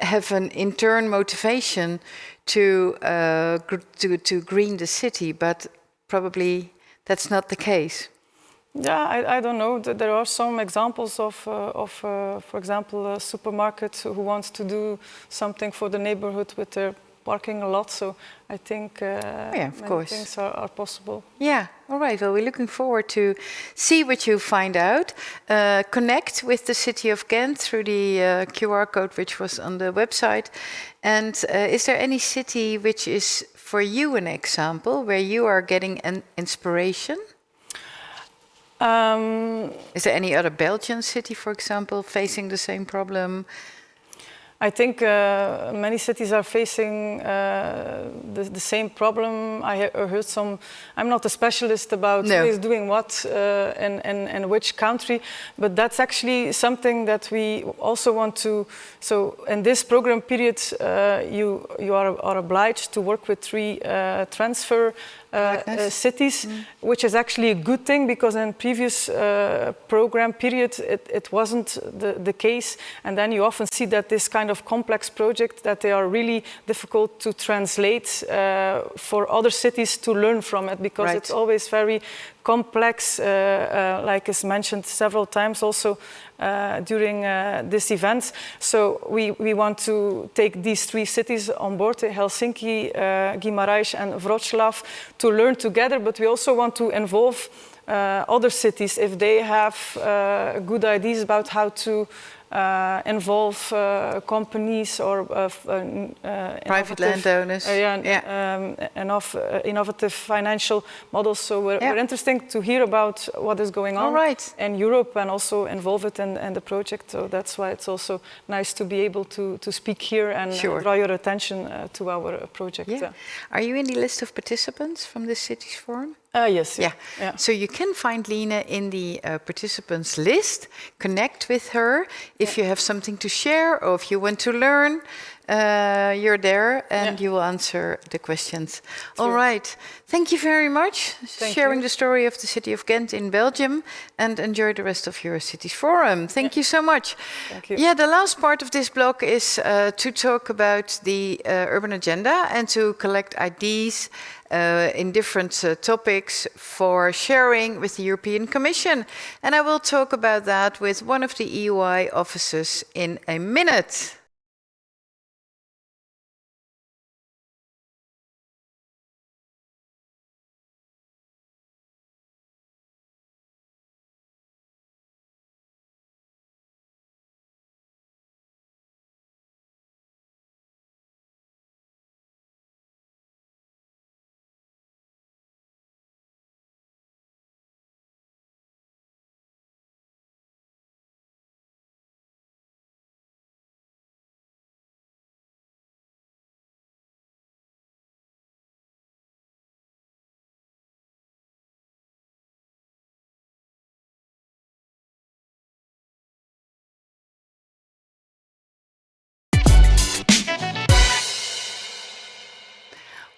have an internal motivation to green the city, but probably that's not the case. Yeah, I don't know. There are some examples of for example, a supermarket who wants to do something for the neighborhood with their parking a lot, so I think many things are possible. Yeah, all right. Well, we're looking forward to see what you find out. Connect with the City of Ghent through the QR code which was on the website. And is there any city which is for you an example where you are getting an inspiration? Is there any other Belgian city, for example, facing the same problem? I think many cities are facing the same problem. I heard some. I'm not a specialist about who is doing what in which country, but that's actually something that we also want to. So in this program period, you are obliged to work with 3 transfer cities, which is actually a good thing, because in previous program period it wasn't the case, and then you often see that this kind of complex project, that they are really difficult to translate for other cities to learn from it, because it's always very complex, like is mentioned several times also during this event. So we want to take these 3 cities on board, Helsinki, Guimarães and Wrocław, to learn together, but we also want to involve other cities if they have good ideas about how to involve companies or private landowners, innovative financial models. So we're interested to hear about what is going on in Europe and also involve it in the project. So that's why it's also nice to be able to speak here and draw your attention to our project. Are you in the list of participants from the Cities Forum? Yes. So you can find Line in the participants list. Connect with her if you have something to share or if you want to learn. you're there and you will answer the questions. All right. Thank you very much sharing the story of the city of Ghent in Belgium, and enjoy the rest of your cities forum. Thank you so much. Thank you. Yeah, the last part of this block is to talk about the urban agenda and to collect ideas in different topics for sharing with the European Commission. And I will talk about that with one of the EUI officers in a minute.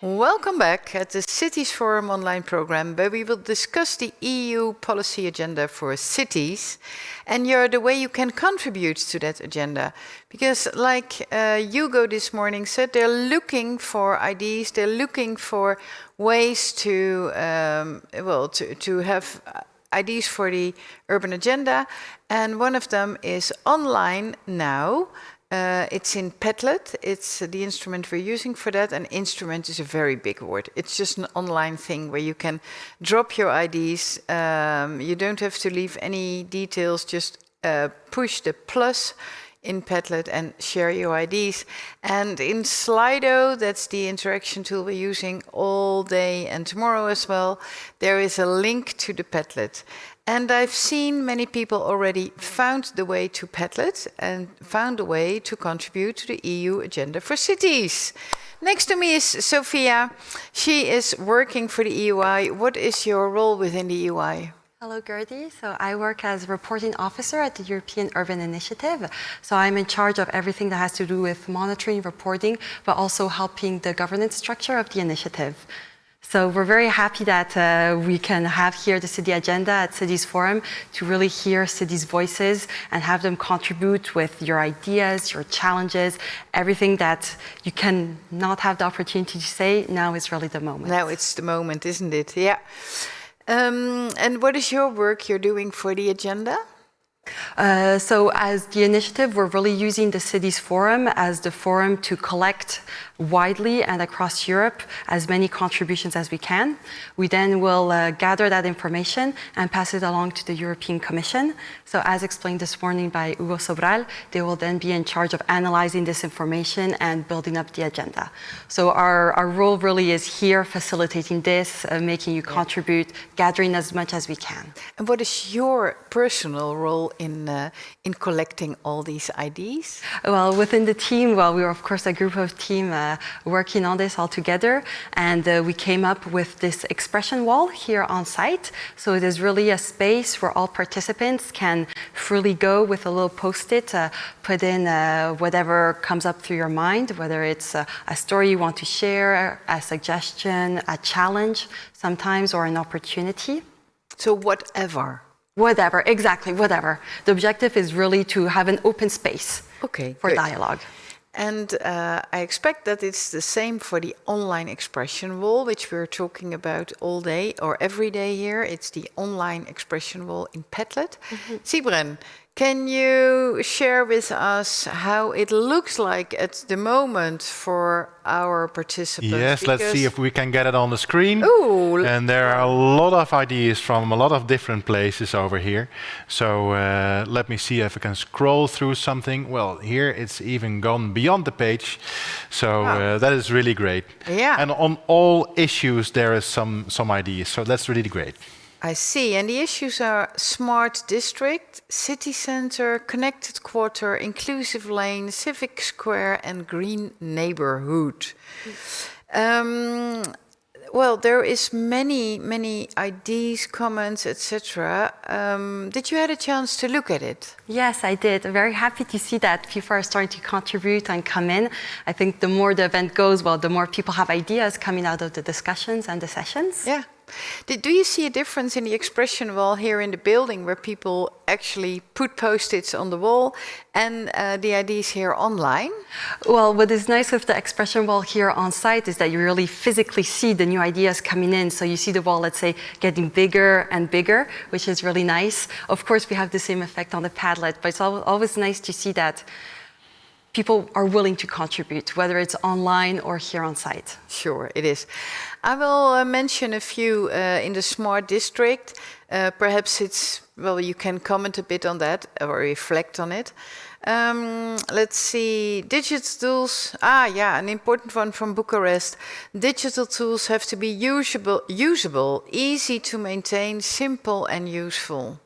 Welcome back at the Cities Forum online program, where we will discuss the EU policy agenda for cities and the way you can contribute to that agenda. Because like Hugo this morning said, they're looking for ideas, they're looking for ways to have ideas for the urban agenda. And one of them is online now. It's in Padlet. It's the instrument we're using for that. And instrument is a very big word. It's just an online thing where you can drop your IDs. You don't have to leave any details. Just push the plus in Padlet and share your IDs. And in Slido, that's the interaction tool we're using all day and tomorrow as well, there is a link to the Padlet. And I've seen many people already found the way to Padlet and found a way to contribute to the EU agenda for cities. Next to me is Sophia. She is working for the EUI. What is your role within the EUI? Hello, Gertie. So I work as reporting officer at the European Urban Initiative. So I'm in charge of everything that has to do with monitoring, reporting, but also helping the governance structure of the initiative. So we're very happy that we can have here the city agenda at Cities Forum to really hear cities' voices and have them contribute with your ideas, your challenges, everything that you can not have the opportunity to say. Now is really the moment. Now it's the moment, isn't it? Yeah. And what is your work you're doing for the agenda? So as the initiative, we're really using the Cities Forum as the forum to collect widely and across Europe as many contributions as we can. We then will gather that information and pass it along to the European Commission. So as explained this morning by Hugo Sobral, they will then be in charge of analyzing this information and building up the agenda. So our role really is here facilitating this, making you contribute, gathering as much as we can. And what is your personal role in collecting all these ideas? Well, within the team, we are of course a group of team working on this all together, and we came up with this expression wall here on site. So it is really a space where all participants can freely go with a little post-it, put in whatever comes up through your mind, whether it's a story you want to share, a suggestion, a challenge sometimes, or an opportunity. So whatever. Whatever, exactly, whatever. The objective is really to have an open space for dialogue. And I expect that it's the same for the online expression wall, which we're talking about all day or every day here. It's the online expression wall in Padlet. Sibren, can you share with us how it looks like at the moment for our participants? Yes, let's see if we can get it on the screen. Ooh. And there are a lot of ideas from a lot of different places over here. So let me see if I can scroll through something. Well, here it's even gone beyond the page. So that is really great. Yeah. And on all issues there is some ideas. So that's really great. I see. And the issues are smart district, city center, connected quarter, inclusive lane, civic square, and green neighborhood. well, there is many ideas, comments, etc. Did you had a chance to look at it? Yes, I did. I'm very happy to see that people are starting to contribute and come in. I think the more the event goes, well, the more people have ideas coming out of the discussions and the sessions. Yeah. Do you see a difference in the expression wall here in the building where people actually put post-its on the wall and the ideas here online? Well, what is nice with the expression wall here on site is that you really physically see the new ideas coming in. So you see the wall, let's say, getting bigger and bigger, which is really nice. Of course, we have the same effect on the Padlet, but it's always nice to see that people are willing to contribute, whether it's online or here on site. Sure, it is. I will mention a few in the smart district. Perhaps it's, well, you can comment a bit on that or reflect on it. Let's see, digital tools. An important one from Bucharest. Digital tools have to be usable, easy to maintain, simple and useful.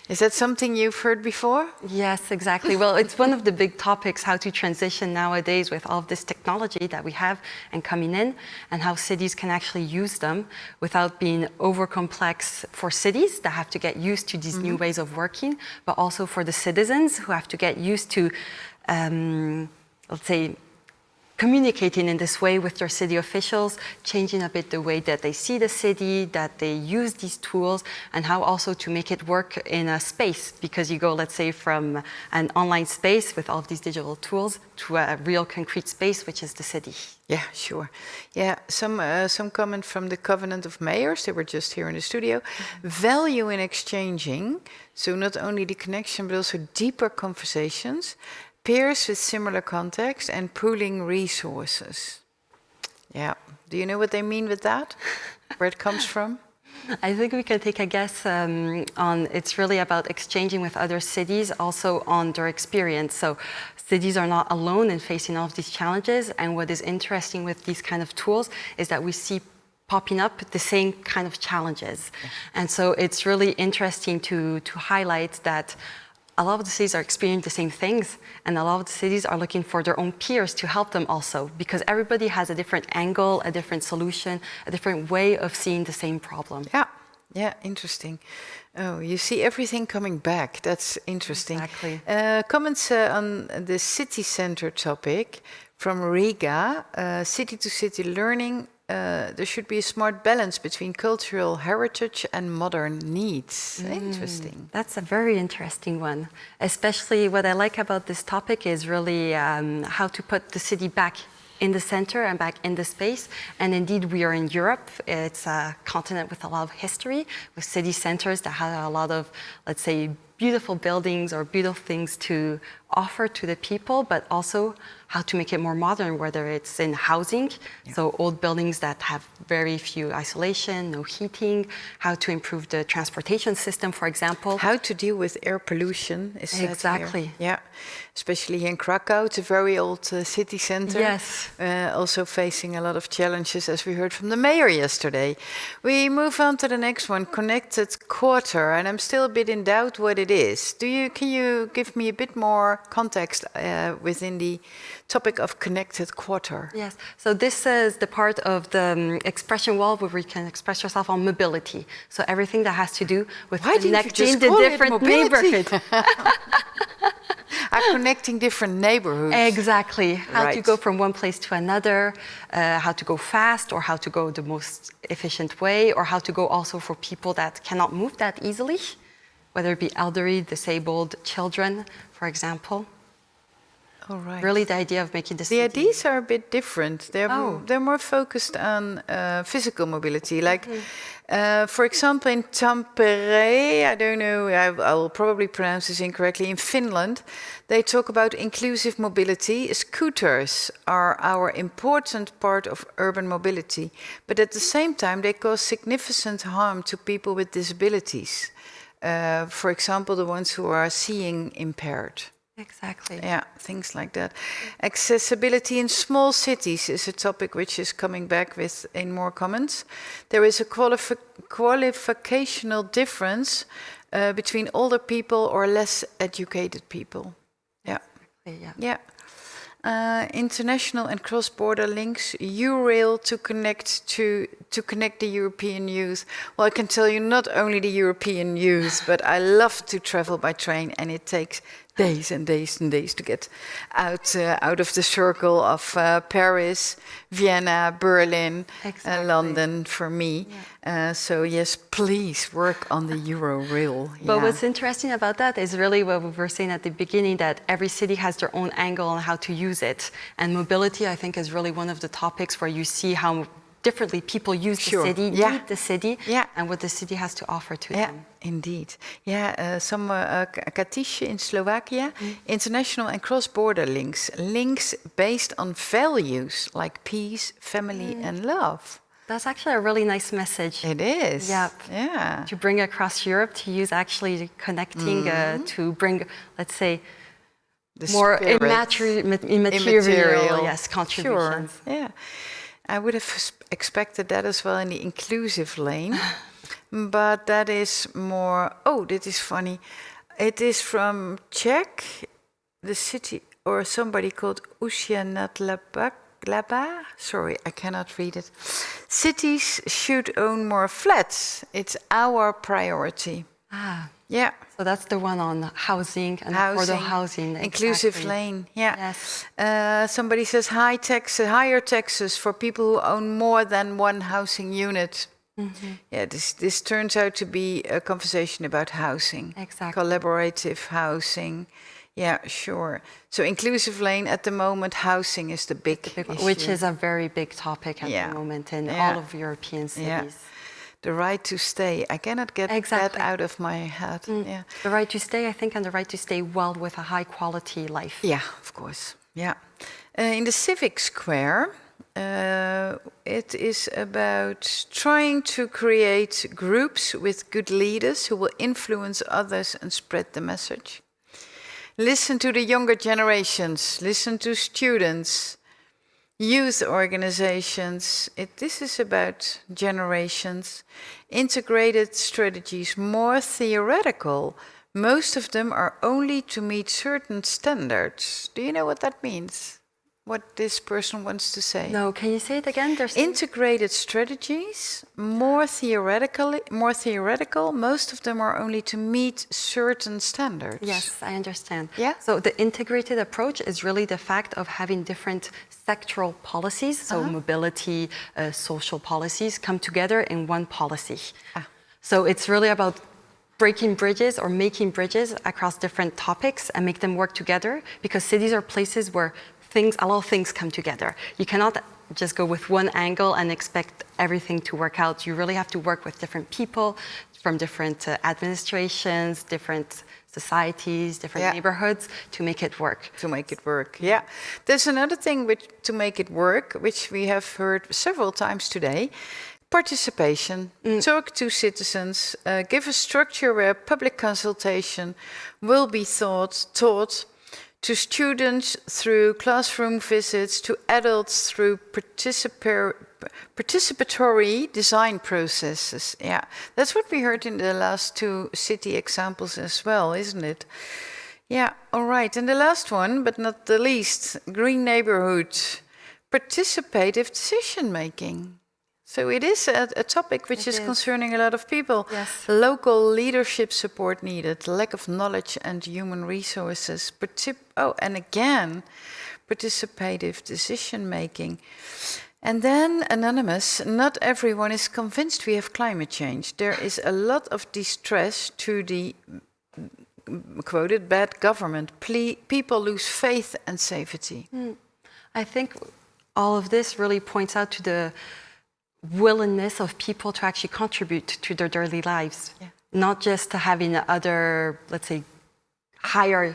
Is that something you've heard before? Yes, exactly. Well, it's one of the big topics, how to transition nowadays with all of this technology that we have and coming in, and how cities can actually use them without being over complex for cities that have to get used to these new ways of working, but also for the citizens who have to get used to, let's say, communicating in this way with their city officials, changing a bit the way that they see the city, that they use these tools, and how also to make it work in a space, because you go, let's say, from an online space with all of these digital tools to a real concrete space, which is the city. Yeah, sure. Yeah, some comment from the Covenant of Mayors. They were just here in the studio. Value in exchanging, so not only the connection, but also deeper conversations. Peers with similar context and pooling resources. Yeah. Do you know what they mean with that? Where it comes from? I think we can take a guess on it's really about exchanging with other cities, also on their experience. So cities are not alone in facing all of these challenges. And what is interesting with these kind of tools is that we see popping up the same kind of challenges. And so it's really interesting to highlight that a lot of the cities are experiencing the same things, and a lot of the cities are looking for their own peers to help them also, because everybody has a different angle, a different solution, a different way of seeing the same problem. Yeah, interesting. Oh, you see everything coming back. That's interesting. Exactly. Comments on the city center topic from Riga, city-to-city learning. There should be a smart balance between cultural heritage and modern needs. Interesting. That's a very interesting one. Especially what I like about this topic is really how to put the city back in the center and back in the space. And indeed, we are in Europe. It's a continent with a lot of history, with city centers that have a lot of, let's say, beautiful buildings or beautiful things to offer to the people, but also how to make it more modern, whether it's in housing, so old buildings that have very few isolation, no heating, how to improve the transportation system, for example. How to deal with air pollution is said exactly here. Yeah, especially here in Krakow. It's a very old city center. Yes. Also facing a lot of challenges, as we heard from the mayor yesterday. We move on to the next one, connected quarter, and I'm still a bit in doubt what it is. Can you give me a bit more context within the topic of connected quarter? Yes, so this is the part of the expression wall where we can express yourself on mobility. So everything that has to do with connecting the different neighborhoods. Connecting different neighborhoods. Exactly. How to go from one place to another, how to go fast or how to go the most efficient way, or how to go also for people that cannot move that easily, whether it be elderly, disabled, children, for example. All right. Really the idea of making the ideas are a bit different. They're more focused on physical mobility. Like, for example, in Tampere, I don't know, I will probably pronounce this incorrectly, in Finland, they talk about inclusive mobility. Scooters are our important part of urban mobility, but at the same time, they cause significant harm to people with disabilities. For example, the ones who are seeing impaired. Exactly. Yeah, things like that. Accessibility in small cities is a topic which is coming back in more comments. There is a qualificational difference between older people or less educated people. Yeah. Exactly, yeah. international and cross-border links, Eurail to connect the European youth. Well, I can tell you, not only the European youth, but I love to travel by train, and it takes days and days and days to get out of the circle of Paris, Vienna, Berlin, London for me. Yeah. So yes, please work on the Eurail. But what's interesting about that is really what we were saying at the beginning, that every city has their own angle on how to use it. And mobility, I think, is really one of the topics where you see how differently people use the city, need the city, and what the city has to offer to them. Indeed. Katish in Slovakia, international and cross-border links based on values like peace, family, and love. That's actually a really nice message. It is. Yep. Yeah. To bring across Europe, to use actually connecting, to bring, let's say, the more immaterial contributions. Sure. Yeah. I would have expected that as well in the inclusive lane, but that is more, this is funny. It is from Czech, the city, or somebody called Usianatlaba. Sorry, I cannot read it. Cities should own more flats. It's our priority. Yeah. So that's the one on housing and affordable housing. Inclusive lane, Yes. Somebody says higher taxes for people who own more than one housing unit. Yeah, this turns out to be a conversation about housing. Exactly. Collaborative housing. Yeah, sure. So inclusive lane, at the moment, housing is the big issue. Which is a very big topic at the moment in all of European cities. Yeah. The right to stay. I cannot get that out of my head. Yeah. The right to stay, I think, and the right to stay well with a high quality life. Yeah, of course. Yeah. In the civic square, it is about trying to create groups with good leaders who will influence others and spread the message. Listen to the younger generations. Listen to students. Youth organizations, this is about generations. Integrated strategies, more theoretical. Most of them are only to meet certain standards. Do you know what that means? What this person wants to say? No, can you say it again? Integrated strategies, more theoretical. Most of them are only to meet certain standards. Yes, I understand. Yeah. So the integrated approach is really the fact of having different sectoral policies, so mobility, social policies, come together in one policy. So it's really about breaking bridges or making bridges across different topics and make them work together, because cities are places where a lot of things come together. You cannot just go with one angle and expect everything to work out. You really have to work with different people from different administrations, different societies, different neighborhoods to make it work. Yeah. There's another thing to make it work, which we have heard several times today. Participation. Talk to citizens. Give a structure where public consultation will be taught to students through classroom visits, to adults through participatory design processes. Yeah, that's what we heard in the last two city examples as well, isn't it? Yeah, all right. And the last one, but not the least, green neighborhood, participative decision making. So it is a topic which is concerning a lot of people. Yes. Local leadership support needed, lack of knowledge and human resources. And again, participative decision making. And then, anonymous, not everyone is convinced we have climate change. There is a lot of distress to the, quoted, bad government. People lose faith and safety. I think all of this really points out to the willingness of people to actually contribute to their daily lives, not just having other, let's say, higher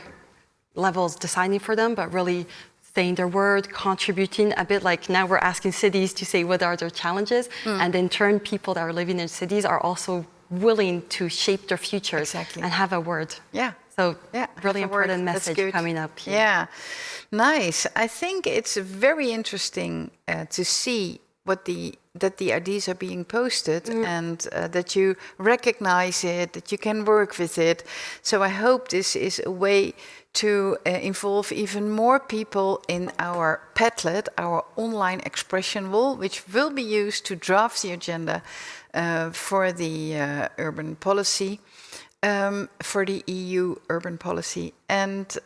levels deciding for them, but really saying their word, contributing a bit. Like now we're asking cities to say what are their challenges, and in turn people that are living in cities are also willing to shape their futures and have a word. So really important message coming up here. Yeah, nice. I think it's very interesting to see that the ideas are being posted and that you recognize it, that you can work with it. So I hope this is a way to involve even more people in our Padlet, our online expression wall, which will be used to draft the agenda for the urban policy. For the EU urban policy. And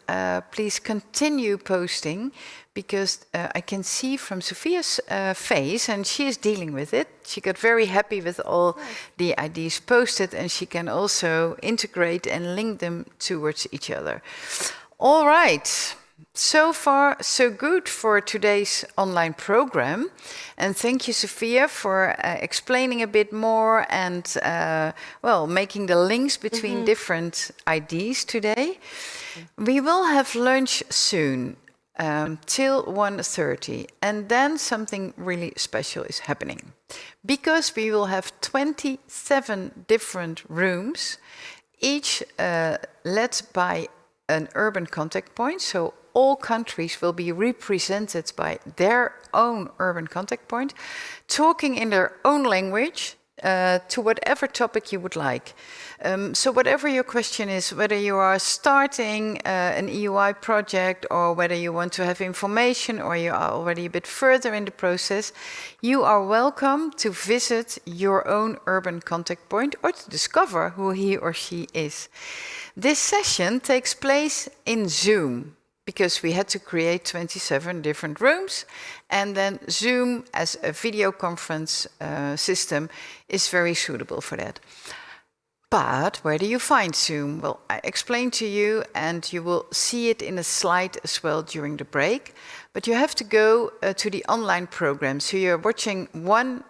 please continue posting, because I can see from Sophia's face, and she is dealing with it. She got very happy with all the ideas posted, and she can also integrate and link them towards each other. All right. So far, so good for today's online program. And thank you, Sophia, for explaining a bit more and, well, making the links between different ideas today. We will have lunch soon, till 1:30. And then something really special is happening. Because we will have 27 different rooms, each led by an urban contact point. So all countries will be represented by their own urban contact point, talking in their own language to whatever topic you would like. So whatever your question is, whether you are starting an EUI project or whether you want to have information or you are already a bit further in the process, you are welcome to visit your own urban contact point or to discover who he or she is. This session takes place in Zoom, because we had to create 27 different rooms, and then Zoom as a video conference system is very suitable for that. But where do you find Zoom? Well, I explained to you, and you will see it in a slide as well during the break, but you have to go to the online program. So you're watching one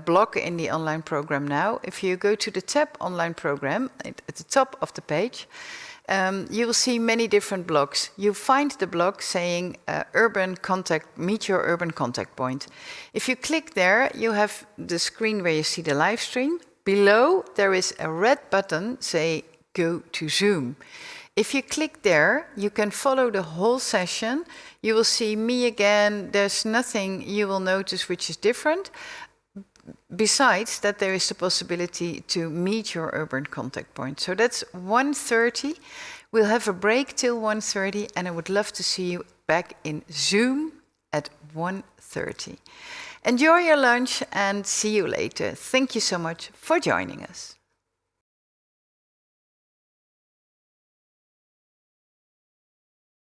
block in the online program now. If you go to the tab online program at the top of the page, you will see many different blocks. You find the block saying urban contact, meet your urban contact point. If you click there, you have the screen where you see the live stream. Below, there is a red button say go to Zoom. If you click there, you can follow the whole session. You will see me again. There's nothing you will notice which is different. Besides that, there is the possibility to meet your urban contact point. So that's 1:30. We'll have a break till 1:30, and I would love to see you back in Zoom at 1:30. Enjoy your lunch and see you later. Thank you so much for joining us.